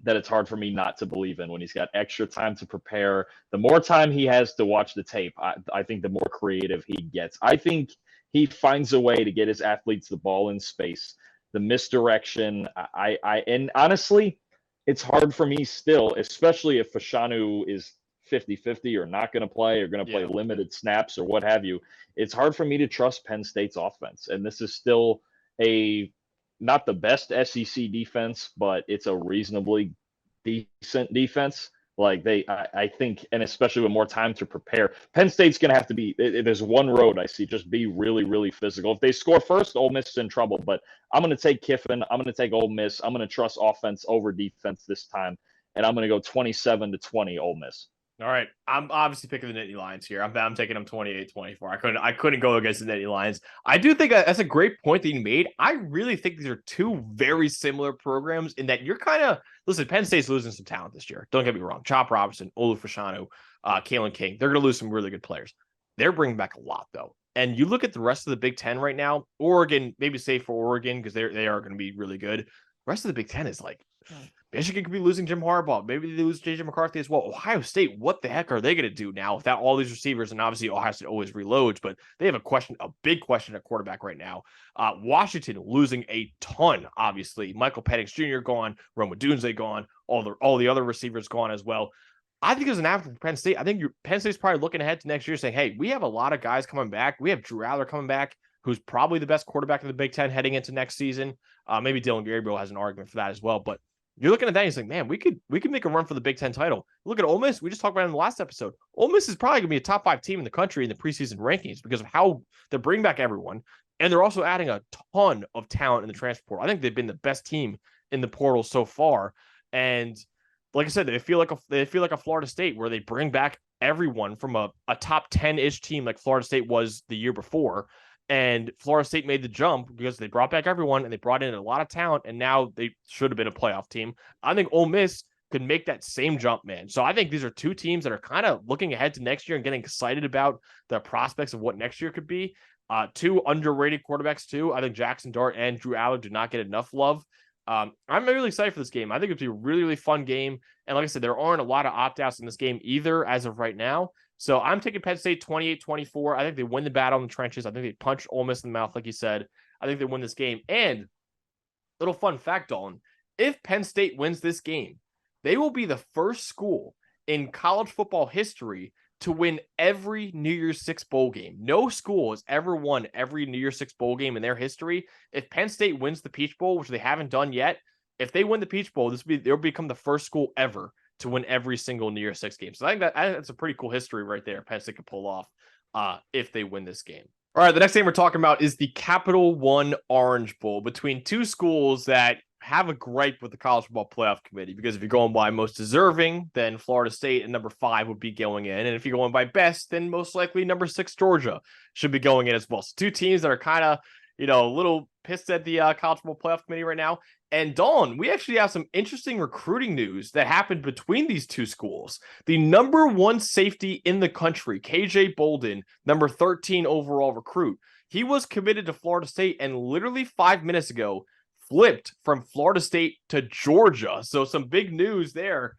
that it's hard for me not to believe in when he's got extra time to prepare. The more time he has to watch the tape, I think the more creative he gets. I think he finds a way to get his athletes the ball in space, the misdirection. And honestly, it's hard for me still, especially if Fashanu is 50-50 or not going to play or going to play limited snaps or what have you. It's hard for me to trust Penn State's offense. And this is still not the best SEC defense, but it's a reasonably decent defense. Like I think, and especially with more time to prepare, Penn State's going to have to be, there's one road I see, just be really, really physical. If they score first, Ole Miss is in trouble, but I'm going to take Kiffin. I'm going to take Ole Miss. I'm going to trust offense over defense this time. And I'm going to go 27-20 Ole Miss. All right. I'm obviously picking the Nittany Lions here. I'm taking them 28-24. I couldn't go against the Nittany Lions. I do think that's a great point that you made. I really think these are two very similar programs in that you're kind of, listen, Penn State's losing some talent this year. Don't get me wrong. Chop Robinson, Olu Fashanu, Kalen King. They're going to lose some really good players. They're bringing back a lot, though. And you look at the rest of the Big Ten right now, Oregon, maybe safe for Oregon because they are going to be really good. The rest of the Big Ten is like Michigan could be losing Jim Harbaugh. Maybe they lose JJ McCarthy as well. Ohio State, what the heck are they going to do now without all these receivers? And obviously, Ohio State always reloads, but they have a big question at quarterback right now. Washington losing a ton, obviously. Michael Penix Jr. gone, Rome Odunze gone, all the other receivers gone as well. I think as an advocate for Penn State, I think Penn State's probably looking ahead to next year saying, hey, we have a lot of guys coming back. We have Drew Aller coming back, who's probably the best quarterback in the Big Ten heading into next season. Maybe Dylan Gabriel has an argument for that as well, but you're looking at that and you're like, man, we could make a run for the Big Ten title. Look at Ole Miss. We just talked about it in the last episode. Ole Miss is probably going to be a top 5 team in the country in the preseason rankings because of how they're bringing back everyone. And they're also adding a ton of talent in the transfer portal. I think they've been the best team in the portal so far. And like I said, they feel like a Florida State where they bring back everyone from a top 10-ish team like Florida State was the year before. And Florida State made the jump because they brought back everyone and they brought in a lot of talent, and now they should have been a playoff team. I think Ole Miss could make that same jump, man. So I think these are two teams that are kind of looking ahead to next year and getting excited about the prospects of what next year could be. Two underrated quarterbacks, too. I think Jackson Dart and Drew Aller do not get enough love. I'm really excited for this game. I think it'll be a really, really fun game. And like I said, there aren't a lot of opt-outs in this game either as of right now. So I'm taking Penn State 28-24. I think they win the battle in the trenches. I think they punch Ole Miss in the mouth, like you said. I think they win this game. And little fun fact, Dalton, if Penn State wins this game, they will be the first school in college football history to win every New Year's Six bowl game. No school has ever won every New Year's Six bowl game in their history. If Penn State wins the Peach Bowl, which they haven't done yet, if they win the Peach Bowl, they'll become the first school ever to win every single New Year's Six game. So I think that's a pretty cool history right there. Penn State could pull off if they win this game. All right, the next game we're talking about is the Capital One Orange Bowl between two schools that have a gripe with the College Football Playoff Committee, because if you're going by most deserving, then Florida State and number 5 would be going in. And if you're going by best, then most likely number 6 Georgia should be going in as well. So two teams that are kind of, a little pissed at the College Football Playoff Committee right now. And Dawn, we actually have some interesting recruiting news that happened between these two schools. The number 1 safety in the country, KJ Bolden, number 13 overall recruit, he was committed to Florida State and literally 5 minutes ago flipped from Florida State to Georgia. So some big news there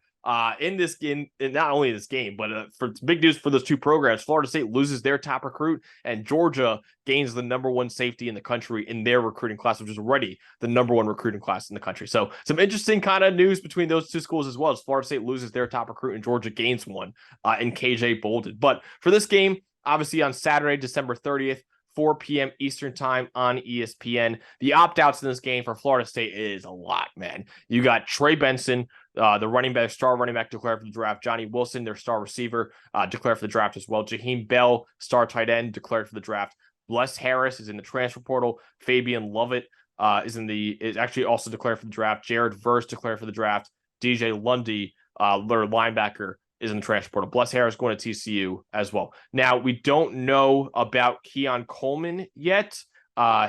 in this game, not only this game, but for big news for those two programs. Florida State loses their top recruit and Georgia gains the number 1 safety in the country in their recruiting class, which is already the number 1 recruiting class in the country. So some interesting kind of news between those two schools as well, as Florida State loses their top recruit and Georgia gains one in KJ Bolden. But for this game, obviously on Saturday, December 30th, 4 p.m. Eastern time on ESPN. The opt-outs in this game for Florida State is a lot, man. You got Trey Benson, the star running back declared for the draft. Johnny Wilson, their star receiver, declared for the draft as well. Jaheim Bell, star tight end, declared for the draft. Bless Harris is in the transfer portal. Fabian Lovett is actually also declared for the draft. Jared Verse declared for the draft. DJ Lundy, their linebacker, is in the transfer portal. Bless Harris going to TCU as well. Now, we don't know about Keon Coleman yet.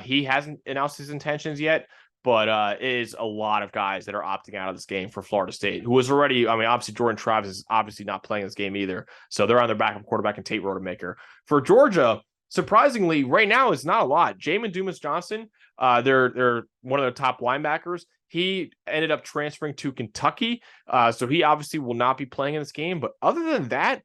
He hasn't announced his intentions yet, but it is a lot of guys that are opting out of this game for Florida State, who was already, obviously Jordan Travis is obviously not playing this game either. So they're on their backup quarterback and Tate Rodemaker. For Georgia, surprisingly, right now it's not a lot. Jamin Dumas-Johnson, they're one of their top linebackers. He ended up transferring to Kentucky, so he obviously will not be playing in this game. But other than that,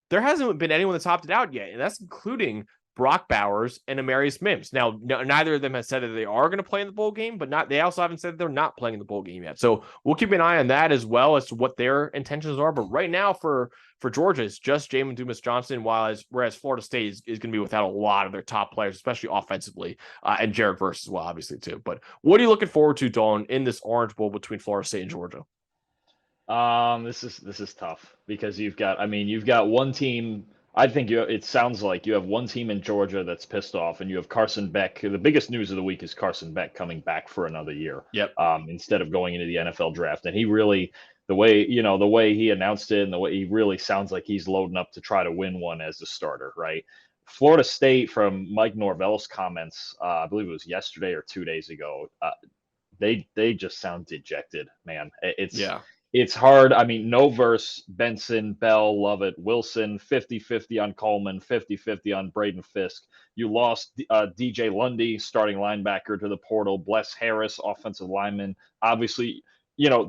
there hasn't been anyone that's opted out yet, and that's including Brock Bowers and Amarius Mims. Now, neither of them has said that they are going to play in the bowl game, but they also haven't said that they're not playing in the bowl game yet. So we'll keep an eye on that as well as to what their intentions are. But right now for Georgia, it's just Jamin Dumas-Johnson, whereas Florida State is going to be without a lot of their top players, especially offensively, and Jared Verse as well, obviously, too. But what are you looking forward to, Dawn, in this Orange Bowl between Florida State and Georgia? This is tough because you've got one team. I think it sounds like you have one team in Georgia that's pissed off, and you have Carson Beck. The biggest news of the week is Carson Beck coming back for another year. Yep. Instead of going into the NFL draft, and he really, the way he announced it, and the way he really sounds like he's loading up to try to win one as a starter, right? Florida State, from Mike Norvell's comments, I believe it was yesterday or 2 days ago, they just sound dejected, man. It's hard. No Verse, Benson, Bell, Lovett, Wilson, 50-50 on Coleman, 50-50 on Braden Fisk. You lost DJ Lundy, starting linebacker, to the portal. Bless Harris, offensive lineman. Obviously,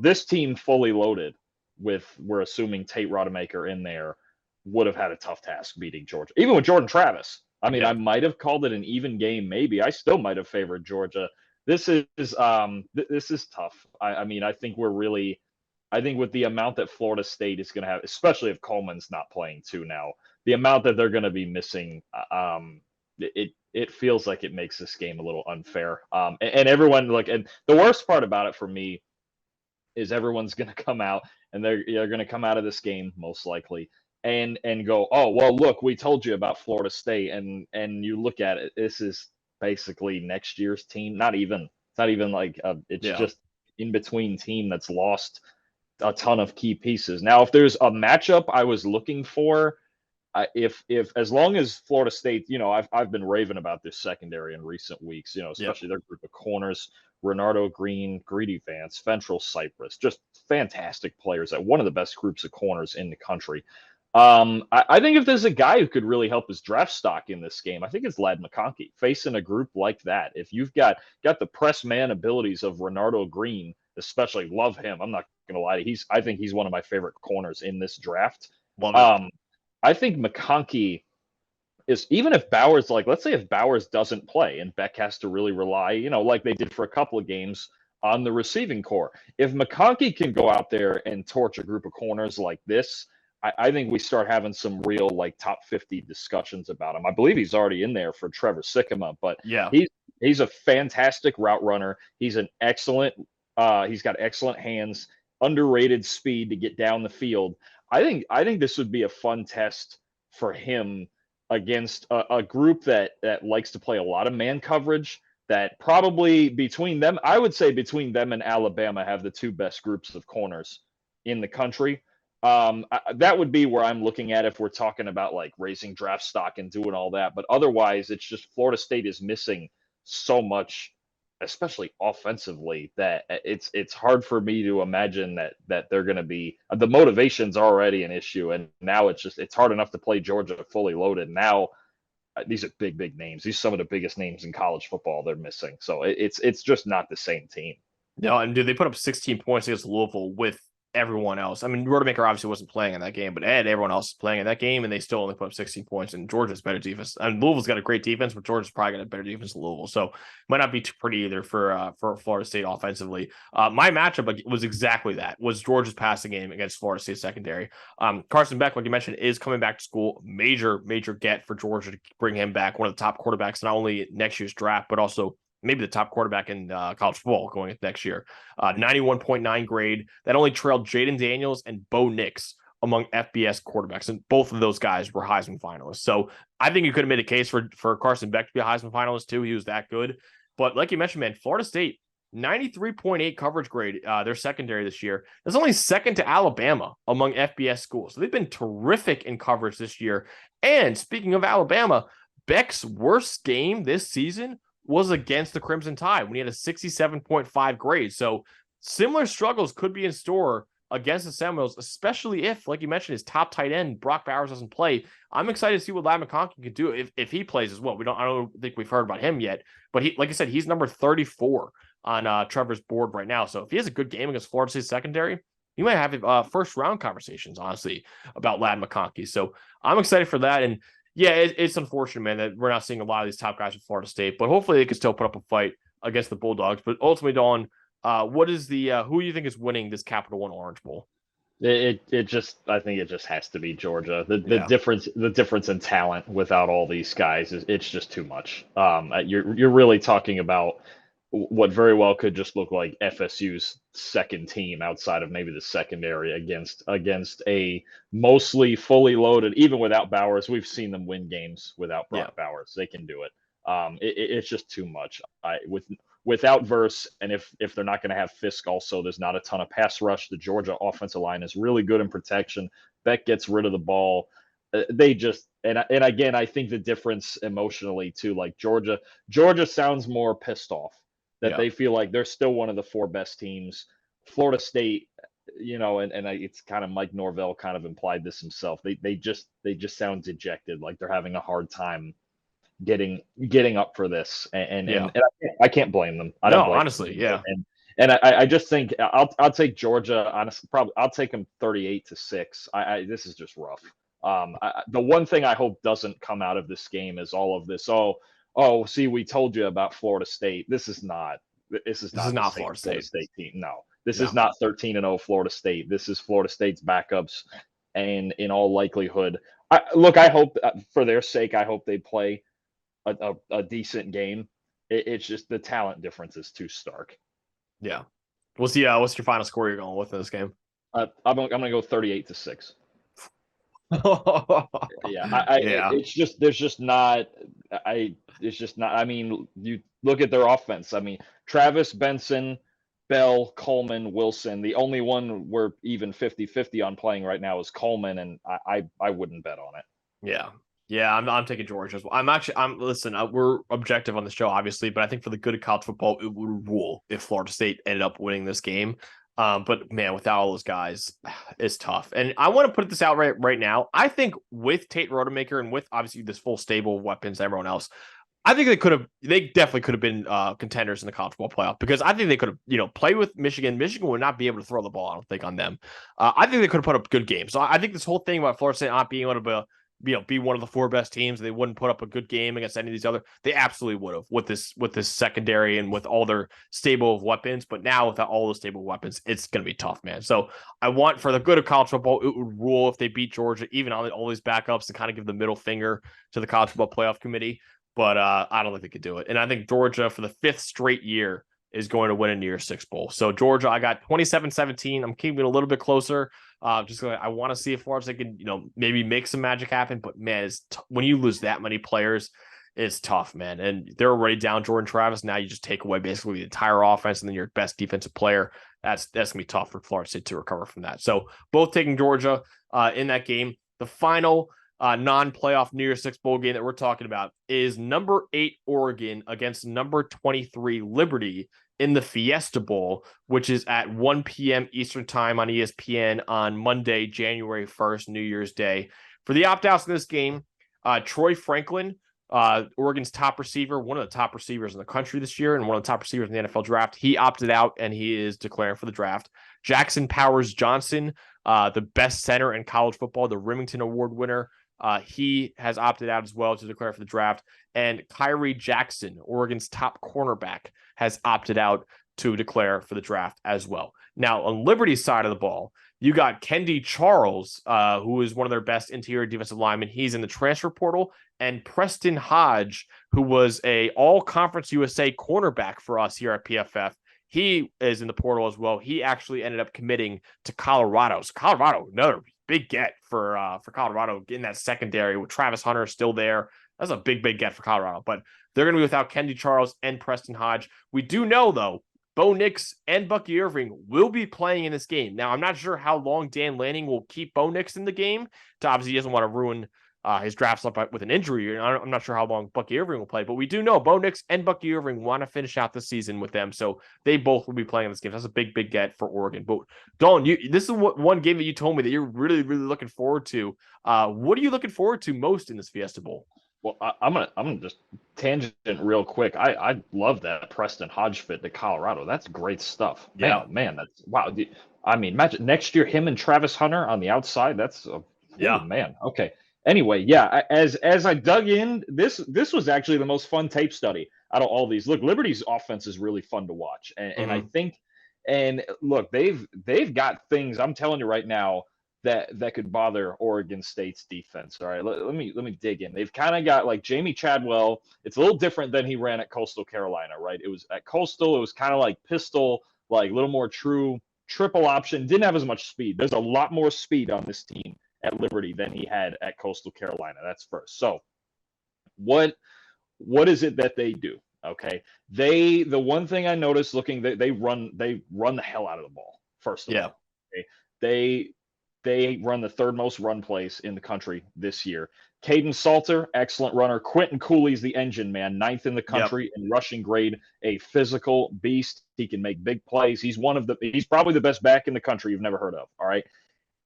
this team fully loaded we're assuming Tate Rodemaker in there would have had a tough task beating Georgia, even with Jordan Travis. I mean, Yeah. I might have called it an even game. Maybe I still might have favored Georgia. This is tough. I mean, I think with the amount that Florida State is going to have, especially if Coleman's not playing too now, the amount that they're going to be missing, it feels like it makes this game a little unfair. And everyone and the worst part about it for me is everyone's going to come out and they're going to come out of this game most likely and go, oh well, look, we told you about Florida State, and you look at it, this is basically next year's team. It's not even like it's Yeah. just in between team that's lost a ton of key pieces. Now, if there's a matchup I was looking for, if as long as Florida State, I've been raving about this secondary in recent weeks, Yeah. especially their group of corners, Renardo Green, Greedy Vance, Fentrell Cypress, just fantastic players at one of the best groups of corners in the country. I think if there's a guy who could really help his draft stock in this game, I think it's Ladd McConkey. Facing a group like that, if you've got the press man abilities of Renardo Green, especially love him. I'm not gonna lie, I think he's one of my favorite corners in this draft. Love it. I think McConkey is, even if Bowers, let's say if Bowers doesn't play and Beck has to really rely, like they did for a couple of games on the receiving core. If McConkey can go out there and torch a group of corners like this, I think we start having some real top 50 discussions about him. I believe he's already in there for Trevor Sikkema, but Yeah. he's a fantastic route runner. He's got excellent hands, underrated speed to get down the field. I think this would be a fun test for him against a group that likes to play a lot of man coverage. That probably I would say between them and Alabama, have the two best groups of corners in the country. That would be where I'm looking at if we're talking about raising draft stock and doing all that. But otherwise, it's just Florida State is missing so much, especially offensively, that it's hard for me to imagine that they're going to be, the motivation's already an issue, and now it's hard enough to play Georgia fully loaded. Now these are big names. These are some of the biggest names in college football they're missing. So it's just not the same team. No, and dude, they put up 16 points against Louisville with everyone else. I mean, Rodemaker obviously wasn't playing in that game, but everyone else is playing in that game, and they still only put up 16 points. And Georgia's better defense. And Louisville's got a great defense, but Georgia's probably got a better defense than Louisville. So might not be too pretty either for Florida State offensively. My matchup was exactly that. Was Georgia's passing game against Florida State secondary. Carson Beck, like you mentioned, is coming back to school. Major get for Georgia to bring him back. One of the top quarterbacks, not only next year's draft, but also maybe the top quarterback in college football going into next year. 91.9 grade. That only trailed Jaden Daniels and Bo Nix among FBS quarterbacks. And both of those guys were Heisman finalists. So I think you could have made a case for Carson Beck to be a Heisman finalist too. He was that good. But like you mentioned, man, Florida State, 93.8 coverage grade, their secondary this year. That's only second to Alabama among FBS schools. So they've been terrific in coverage this year. And speaking of Alabama, Beck's worst game this season was against the Crimson Tide when he had a 67.5 grade. So similar struggles could be in store against the Seminoles, especially if, like you mentioned, his top tight end, Brock Bowers, doesn't play. I'm excited to see what Ladd McConkey can do if he plays as well. I don't think we've heard about him yet, but he, like I said, he's number 34 on Trevor's board right now. So if he has a good game against Florida State secondary, you might have first round conversations, honestly, about Ladd McConkey. So I'm excited for that. And yeah, it's unfortunate, man, that we're not seeing a lot of these top guys from Florida State, but hopefully they can still put up a fight against the Bulldogs. But ultimately, Dawn, what is who do you think is winning this Capital One Orange Bowl? I think it just has to be Georgia. The Yeah. difference in talent without all these guys it's just too much. You're really talking about what very well could just look like FSU's second team outside of maybe the secondary against a mostly fully loaded, even without Bowers. We've seen them win games without Brock Bowers. They can do it. It's just too much. Without Verse, and if they're not going to have Fisk also, there's not a ton of pass rush. The Georgia offensive line is really good in protection. Beck gets rid of the ball. They just and again, I think the difference emotionally too, like Georgia sounds more pissed off that they feel like they're still one of the four best teams. Florida State, it's kind of Mike Norvell kind of implied this himself. They just sound dejected, like they're having a hard time getting up for this, and I can't blame them. I don't blame honestly, them. And I just think I'll take Georgia. Honestly, probably I'll take them 38-6. This is just rough. The one thing I hope doesn't come out of this game is all of this. See, we told you about Florida State. This is not. This is This is not the not same Florida Florida State. State team. No, this No. is not 13-0 Florida State. This is Florida State's backups, and in all likelihood, I hope for their sake, I hope they play a decent game. It's just the talent difference is too stark. Yeah. What's your final score you're going with in this game? I'm gonna go 38-6. Yeah, Yeah. it's just there's just not it's just not. I mean, you look at their offense. I mean, Travis, Benson, Bell, Coleman, Wilson. The only one we're even 50-50 on playing right now is Coleman, and I wouldn't bet on it. Yeah. Yeah, I'm taking Georgia as well. Listen, we're objective on the show, obviously, but I think for the good of college football, it would rule if Florida State ended up winning this game. But man, without all those guys, it's tough. And I want to put this out right now. I think with Tate Rodemaker and with obviously this full stable of weapons, everyone else, I think they definitely could have been contenders in the college football playoff because I think they could have, played with Michigan. Michigan would not be able to throw the ball, I don't think, on them. I think they could have put up good games. So I think this whole thing about Florida State not being able to be one of the four best teams, they wouldn't put up a good game against any of these other. They absolutely would have with this secondary and with all their stable of weapons. But now without all those stable weapons, it's going to be tough, man. So I want for the good of college football, it would rule if they beat Georgia, even on all these backups, to kind of give the middle finger to the college football playoff committee. But I don't think they could do it. And I think Georgia for the fifth straight year is going to win a New Year's Six Bowl. So Georgia, I got 27-17. I'm keeping it a little bit closer. I want to see if Florida State can, maybe make some magic happen. But man, when you lose that many players, it's tough, man. And they're already down Jordan Travis. Now you just take away basically the entire offense and then your best defensive player. That's gonna be tough for Florida State to recover from that. So both taking Georgia in that game. The final non-playoff New Year's Six Bowl game that we're talking about is number 8 Oregon against number 23 Liberty in the Fiesta Bowl, which is at 1 p.m. Eastern time on ESPN on Monday, January 1st, New Year's Day. For the opt-outs in this game, Troy Franklin, Oregon's top receiver, one of the top receivers in the country this year and one of the top receivers in the NFL draft, he opted out and he is declaring for the draft. Jackson Powers Johnson, the best center in college football, the Remington Award winner, he has opted out as well to declare for the draft. And Kyrie Jackson, Oregon's top cornerback, has opted out to declare for the draft as well. Now, on Liberty's side of the ball, you got Kendi Charles, who is one of their best interior defensive linemen. He's in the transfer portal. And Preston Hodge, who was a all-conference USA cornerback for us here at PFF, he is in the portal as well. He actually ended up committing to Colorado. So Colorado, another big get for Colorado in that secondary with Travis Hunter still there. That's a big get for Colorado. But they're going to be without Kendi Charles and Preston Hodge. We do know, though, Bo Nix and Bucky Irving will be playing in this game. Now, I'm not sure how long Dan Lanning will keep Bo Nix in the game. Obviously, he doesn't want to ruin his draft slot with an injury. I'm not sure how long Bucky Irving will play, but we do know Bo Nix and Bucky Irving want to finish out the season with them, so they both will be playing in this game. That's a big get for Oregon. But Dalton, this is one game that you told me that you're really looking forward to. What are you looking forward to most in this Fiesta Bowl? Well, I'm gonna just tangent real quick. I love that Preston Hodge fit to Colorado. That's great stuff. Yeah, man, that's wow. I mean, imagine next year him and Travis Hunter on the outside. That's man. Okay. Anyway, yeah. As I dug in, this was actually the most fun tape study out of all these. Look, Liberty's offense is really fun to watch, and I think, and look, they've got things. I'm telling you right now that could bother Oregon State's defense. All right, let me dig in. They've kind of got like Jamie Chadwell. It's a little different than he ran at Coastal Carolina, right? It was at Coastal. It was kind of like pistol, like a little more true triple option. Didn't have as much speed. There's a lot more speed on this team at Liberty than he had at Coastal Carolina. That's first. So what is it that they do? Okay. The one thing I noticed looking, they run the hell out of the ball, first of all. Okay? They run the third most run plays in the country this year. Caden Salter, excellent runner. Quentin Cooley's the engine man, 9th in the country in rushing grade, a physical beast. He can make big plays. He's probably the best back in the country you've never heard of. All right.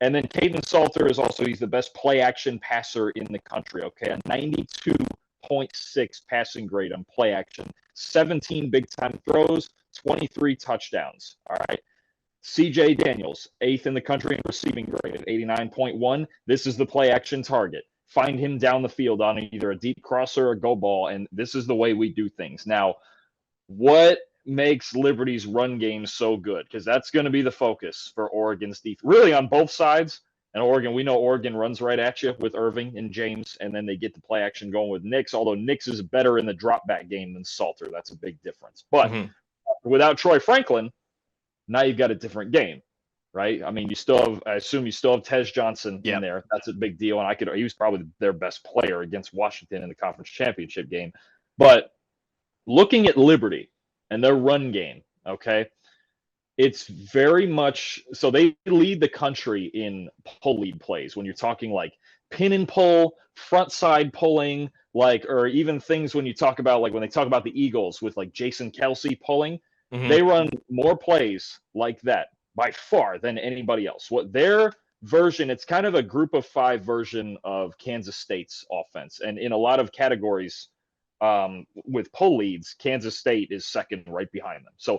And then Caden Salter he's the best play action passer in the country. Okay. A 92.6 passing grade on play action, 17 big time throws, 23 touchdowns. All right. CJ Daniels, 8th in the country in receiving grade at 89.1. This is the play action target. Find him down the field on either a deep crosser or a go ball, and this is the way we do things. Now, what makes Liberty's run game so good? Because that's going to be the focus for Oregon's defense, really on both sides. And Oregon, we know Oregon runs right at you with Irving and James, and then they get the play action going with Nix, although Nix is better in the drop back game than Salter. That's a big difference. But without Troy Franklin, now you've got a different game, right? I mean, I assume you still have Tej Johnson in there. That's a big deal. And he was probably their best player against Washington in the conference championship game. But looking at Liberty and their run game, okay, it's very much so they lead the country in pull lead plays when you're talking like pin and pull, front side pulling, or even things when you talk about when they talk about the Eagles with like Jason Kelsey pulling. They run more plays like that by far than anybody else. What their version, it's kind of a group of 5 version of Kansas State's offense. And in a lot of categories with pull leads, Kansas State is second right behind them. So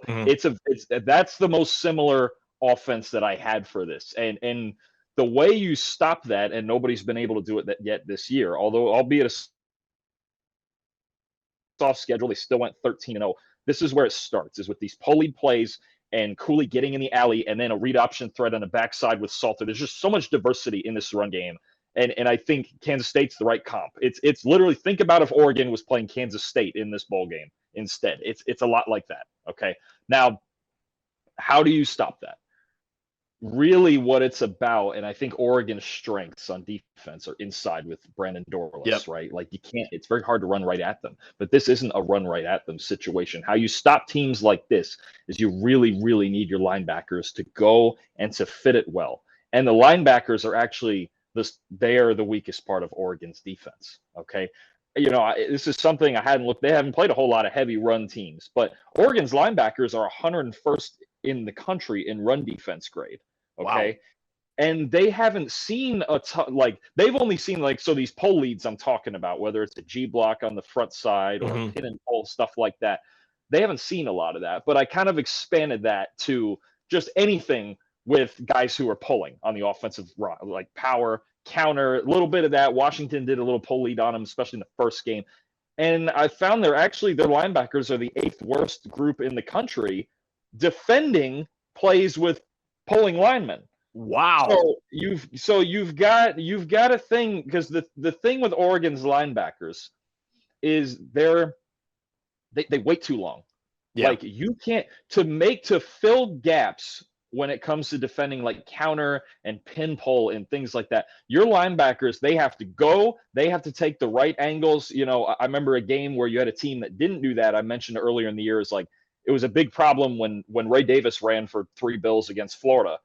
that's the most similar offense that I had for this. And the way you stop that, and nobody's been able to do it yet this year, although albeit a soft schedule, they still went 13-0. This is where it starts, is with these pull lead plays and Cooley getting in the alley and then a read option threat on the backside with Salter. There's just so much diversity in this run game. And I think Kansas State's the right comp. It's literally, think about if Oregon was playing Kansas State in this bowl game instead. It's a lot like that, okay? Now, how do you stop that? Really what it's about, and I think Oregon's strengths on defense are inside with Brandon Dorlus, right? Like it's very hard to run right at them, but this isn't a run right at them situation. How you stop teams like this is you really, really need your linebackers to go and to fit it well. And the linebackers are actually they are the weakest part of Oregon's defense, okay? This is something I hadn't looked. They haven't played a whole lot of heavy run teams, but Oregon's linebackers are 101st in the country in run defense grade. Okay. Wow. And they haven't seen they've only seen so these pull leads I'm talking about, whether it's a G block on the front side or pin and pull, stuff like that. They haven't seen a lot of that, but I kind of expanded that to just anything with guys who are pulling on the offensive run, like power, counter, a little bit of that. Washington did a little pull lead on them, especially in the first game. And I found their linebackers are the 8th worst group in the country defending plays with pulling linemen. Wow. So you've got a thing, because the thing with Oregon's linebackers is they wait too long. Yeah. Like you can't to fill gaps when it comes to defending like counter and pin pull and things like that. Your linebackers, they have to take the right angles. I remember a game where you had a team that didn't do that. I mentioned earlier in the year, is it was a big problem when Ray Davis ran for 3 bills against Florida.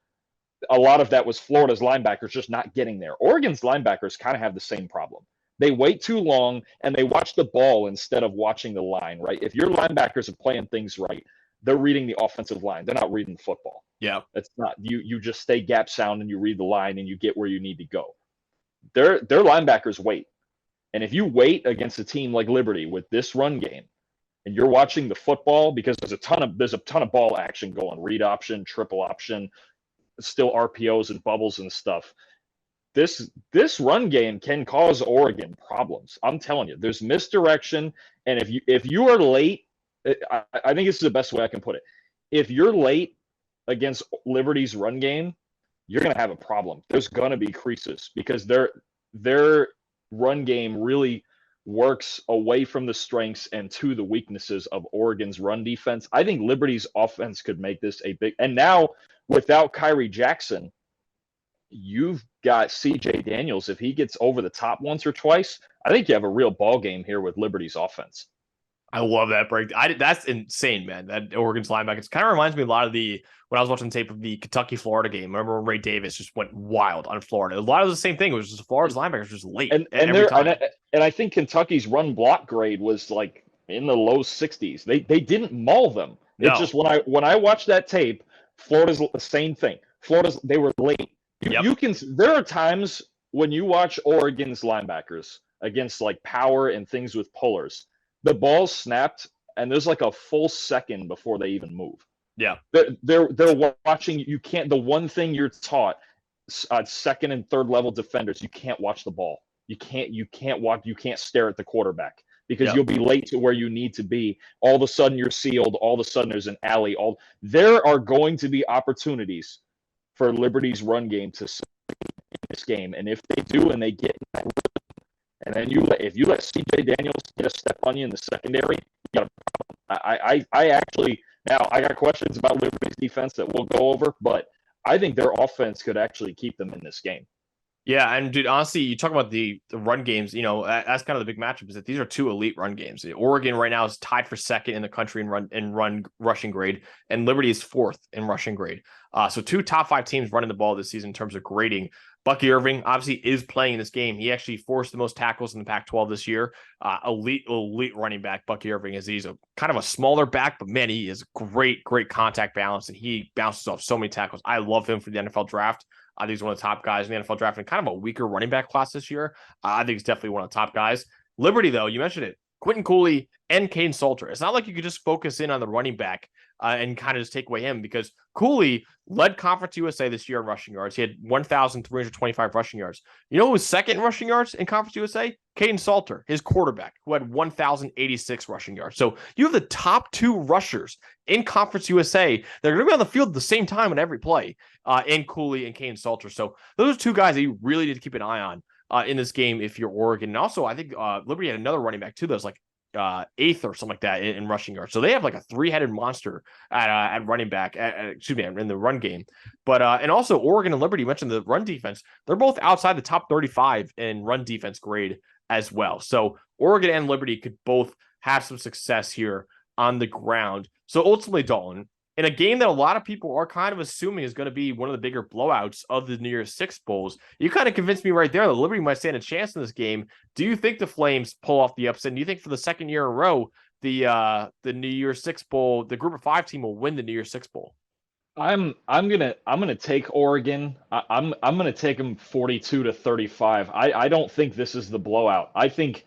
A lot of that was Florida's linebackers just not getting there. Oregon's linebackers kind of have the same problem. They wait too long and they watch the ball instead of watching the line, right? If your linebackers are playing things right, they're reading the offensive line. They're not reading football. Yeah. It's not. You just stay gap sound and you read the line and you get where you need to go. Their linebackers wait. And if you wait against a team like Liberty with this run game, and you're watching the football, because there's a ton of ball action going, read option, triple option, still RPOs and bubbles and stuff. This run game can cause Oregon problems. I'm telling you, there's misdirection, and if you are late, I think this is the best way I can put it. If you're late against Liberty's run game, you're going to have a problem. There's going to be creases because their run game really works away from the strengths and to the weaknesses of Oregon's run defense. I think Liberty's offense could make this a big, and now without Kyrie Jackson, you've got CJ Daniels. If he gets over the top once or twice, I think you have a real ball game here with Liberty's offense. I love that break. That's insane, man. That Oregon's linebackers kind of reminds me a lot of when I was watching tape of the Kentucky-Florida game. I remember when Ray Davis just went wild on Florida. A lot of the same thing. It was just Florida's linebackers just late. And I think Kentucky's run block grade was like in the low 60s. They didn't maul them. No. It's just when I watched that tape, Florida's the same thing. They were late. There are times when you watch Oregon's linebackers against like power and things with pullers, the ball snapped and there's like a full second before they even move. Yeah. They're watching. You can't. The one thing you're taught, second and third level defenders, you can't watch the ball. You can't watch. You can't stare at the quarterback because Yeah. you'll be late to where you need to be. All of a sudden you're sealed. All of a sudden there's an alley. There are going to be opportunities for Liberty's run game to in this game, and if they do, and they get in that rhythm, and then if you let C.J. Daniels get a step on you in the secondary, you got a problem. I actually now I got questions about Liberty's defense that we'll go over, but I think their offense could actually keep them in this game. Yeah, and dude, honestly, you talk about the run games, that's kind of the big matchup is that these are two elite run games. Oregon right now is tied for second in the country in run rushing grade, and Liberty is fourth in rushing grade. So two top 5 teams running the ball this season in terms of grading. Bucky Irving obviously is playing in this game. He actually forced the most tackles in the Pac-12 this year. Elite running back Bucky Irving is he's a kind of a smaller back, but man, he is great contact balance, and he bounces off so many tackles. I love him for the NFL draft. I think he's one of the top guys in the NFL draft and kind of a weaker running back class this year. I think he's definitely one of the top guys. Liberty, though, you mentioned it, Quentin Cooley and Caden Salter. It's not like you could just focus in on the running back and kind of just take away him because Cooley led Conference USA this year in rushing yards. He had 1,325 rushing yards. You know who was second in rushing yards in Conference USA? Caden Salter, his quarterback, who had 1,086 rushing yards. So you have the top 2 rushers in Conference USA. They're going to be on the field at the same time on every play, in Cooley and Caden Salter. So those are 2 guys that you really need to keep an eye on in this game if you're Oregon. And also, I think Liberty had another running back too that was like 8th or something like that in rushing yards. So they have like a 3-headed monster at running back, in the run game. But and also Oregon and Liberty, you mentioned the run defense. They're both outside the top 35 in run defense grade as well. So Oregon and Liberty could both have some success here on the ground. So ultimately, Dalton, in a game that a lot of people are kind of assuming is going to be one of the bigger blowouts of the New Year's Six bowls, you kind of convinced me right there that Liberty might stand a chance in this game. Do you think the Flames pull off the upset? And do you think for the second year in a row, the New Year's Six bowl, the Group of 5 team will win the New Year's Six bowl? I'm gonna take Oregon. I'm gonna take them 42-35. I don't think this is the blowout. I think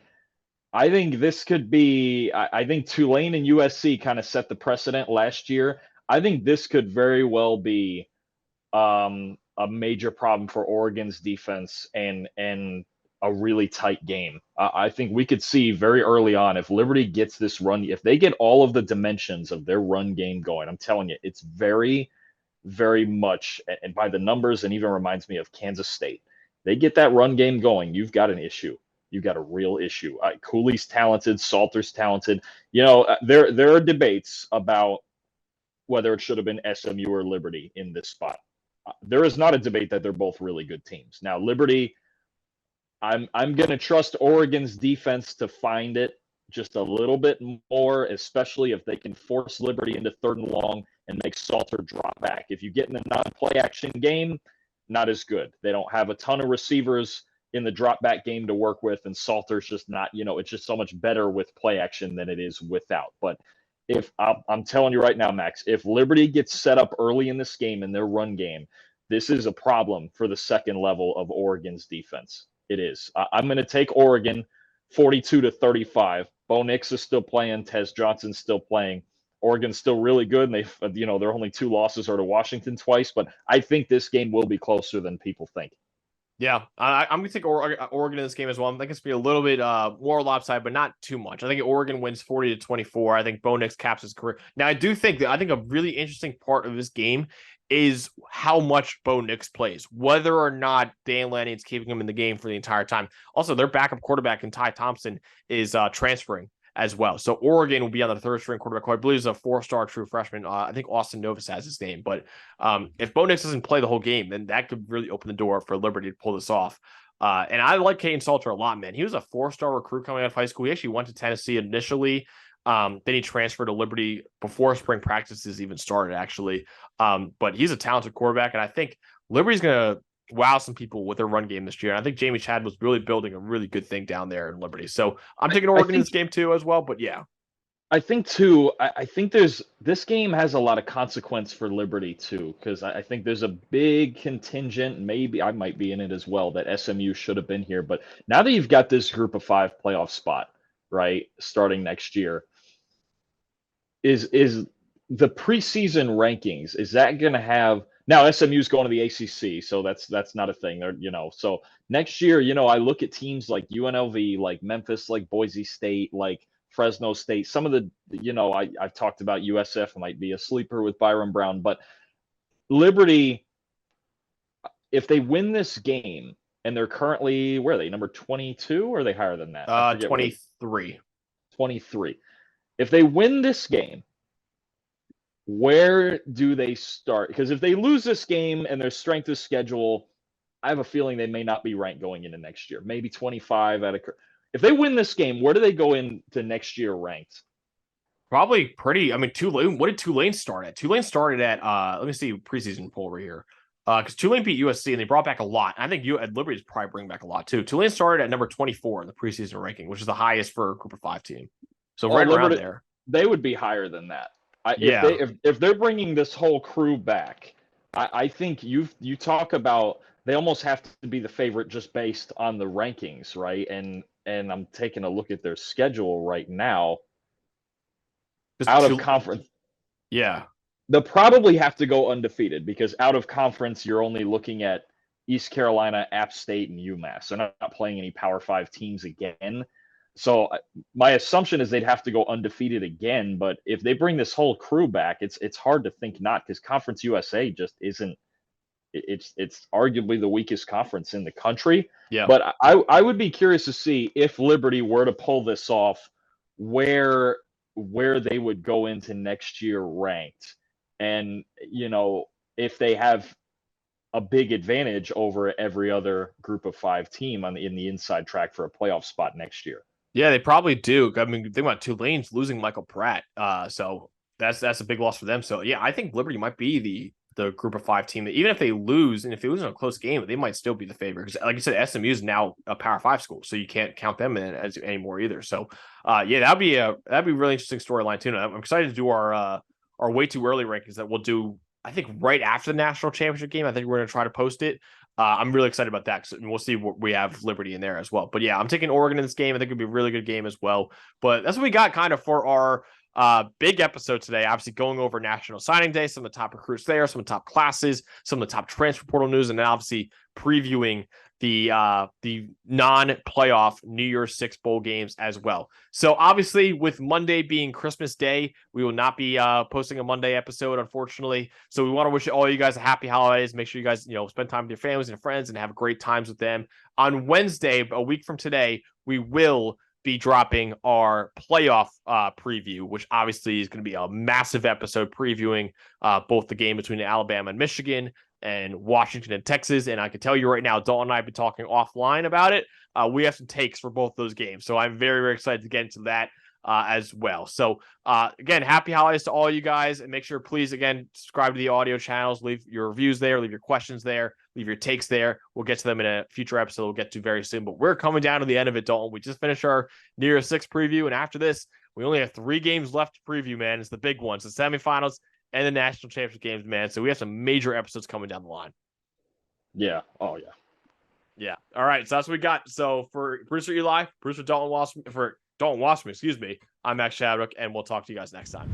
this could be. I think Tulane and USC kind of set the precedent last year. I think this could very well be a major problem for Oregon's defense and a really tight game. I think we could see very early on if Liberty gets this run, if they get all of the dimensions of their run game going. I'm telling you, it's very, very much, and by the numbers, and even reminds me of Kansas State. They get that run game going, you've got an issue. You've got a real issue. Cooley's talented, Salter's talented. There are debates about whether it should have been SMU or Liberty in this spot. There is not a debate that they're both really good teams. Now, Liberty, I'm going to trust Oregon's defense to find it just a little bit more, especially if they can force Liberty into 3rd and long and make Salter drop back. If you get in a non-play action game, not as good. They don't have a ton of receivers in the drop back game to work with, and Salter's just not, it's just so much better with play action than it is without. But if I'm telling you right now, Max, if Liberty gets set up early in this game in their run game, this is a problem for the second level of Oregon's defense. It is. I'm going to take Oregon 42-35. Bo Nix is still playing. Tez Johnson's still playing. Oregon's still really good, and their only 2 losses are to Washington twice. But I think this game will be closer than people think. Yeah, I'm going to take Oregon in this game as well. I think it's going to be a little bit more lopsided, but not too much. I think Oregon wins 40-24. I think Bo Nix caps his career. Now, I think a really interesting part of this game is how much Bo Nix plays, whether or not Dan Lanning's keeping him in the game for the entire time. Also, their backup quarterback, and Ty Thompson, is transferring as well. So Oregon will be on the 3rd string quarterback, who I believe is a 4-star true freshman. I think Austin Novus has his name. But if Bo Nix doesn't play the whole game, then that could really open the door for Liberty to pull this off. And I like Caden Salter a lot, man. He was a 4-star recruit coming out of high school. He actually went to Tennessee initially. Then he transferred to Liberty before spring practices even started, actually. But he's a talented quarterback, and I think Liberty's going to wow some people with their run game this year. And I think Jamie Chad was really building a really good thing down there in Liberty. So I'm taking Oregon in this game too as well. But yeah. I think too, I think this game has a lot of consequence for Liberty too, because I think there's a big contingent, maybe I might be in it as well, that SMU should have been here. But now that you've got this Group of 5 playoff spot, right, starting next year, is the preseason rankings, is that going to have now SMU's going to the ACC, so that's not a thing there, so next year, I look at teams like UNLV, like Memphis, like Boise State, like Fresno State, some of the, I've talked about USF might be a sleeper with Byron Brown, but Liberty, if they win this game, and they're currently, where are they, number 22, or are they higher than that? I forget. 23. 23. If they win this game, where do they start? Because if they lose this game and their strength of schedule, I have a feeling they may not be ranked going into next year. Maybe 25 out of. If they win this game, where do they go into next year ranked? Probably pretty. I mean, Tulane. What did Tulane start at? Tulane started at. Let me see preseason poll over here. Because Tulane beat USC and they brought back a lot. I think Liberty is probably bringing back a lot too. Tulane started at number 24 in the preseason ranking, which is the highest for a Group of 5 team. So right around there. They would be higher than that. Yeah. If they're bringing this whole crew back, I think you talk about they almost have to be the favorite just based on the rankings, right? And I'm taking a look at their schedule right now. Out of conference. Yeah. They'll probably have to go undefeated because out of conference, you're only looking at East Carolina, App State, and UMass. They're not playing any Power 5 teams again. So my assumption is they'd have to go undefeated again. But if they bring this whole crew back, it's hard to think not, because Conference USA just isn't. It's arguably the weakest conference in the country. Yeah. But I would be curious to see if Liberty were to pull this off, where they would go into next year ranked. And, if they have a big advantage over every other Group of 5 team in the inside track for a playoff spot next year. Yeah, they probably do. I mean, think about Tulane's losing Michael Pratt. So that's a big loss for them. So, yeah, I think Liberty might be the Group of 5 team that even if they lose, and if they lose in a close game, they might still be the favorite. Because, like you said, SMU is now a Power 5 school, so you can't count them in as anymore either. So, yeah, that'd be a really interesting storyline too. And I'm excited to do our way too early rankings that we'll do, I think, right after the national championship game. I think we're going to try to post it. I'm really excited about that, and we'll see what we have Liberty in there as well. But yeah, I'm taking Oregon in this game. I think it'll be a really good game as well. But that's what we got kind of for our big episode today. Obviously going over National Signing Day, some of the top recruits there, some of the top classes, some of the top transfer portal news, and then obviously previewing the non-playoff New Year's Six bowl games as well. So obviously with Monday being Christmas Day, we will not be posting a Monday episode, unfortunately. So we want to wish all you guys a happy holidays. Make sure you guys, spend time with your families and friends and have great times with them. On Wednesday, a week from today, we will be dropping our playoff preview, which obviously is going to be a massive episode previewing both the game between Alabama and Michigan and Washington and Texas. And I can tell you right now, Dalton and I have been talking offline about it. We have some takes for both those games. So I'm very, very excited to get into that as well. So again, happy holidays to all you guys, and make sure, please, again, subscribe to the audio channels, leave your reviews there, leave your questions there, leave your takes there. We'll get to them in a future episode we'll get to very soon, but we're coming down to the end of it, Dalton. We just finished our New Year's Six preview, and after this, we only have 3 games left to preview, man. It's the big ones, the semifinals and the national championship games, man. So we have some major episodes coming down the line. Yeah. Oh, yeah. Yeah. All right. So that's what we got. So for producer Eli, producer Dalton Wasserman, excuse me, I'm Max Chadwick, and we'll talk to you guys next time.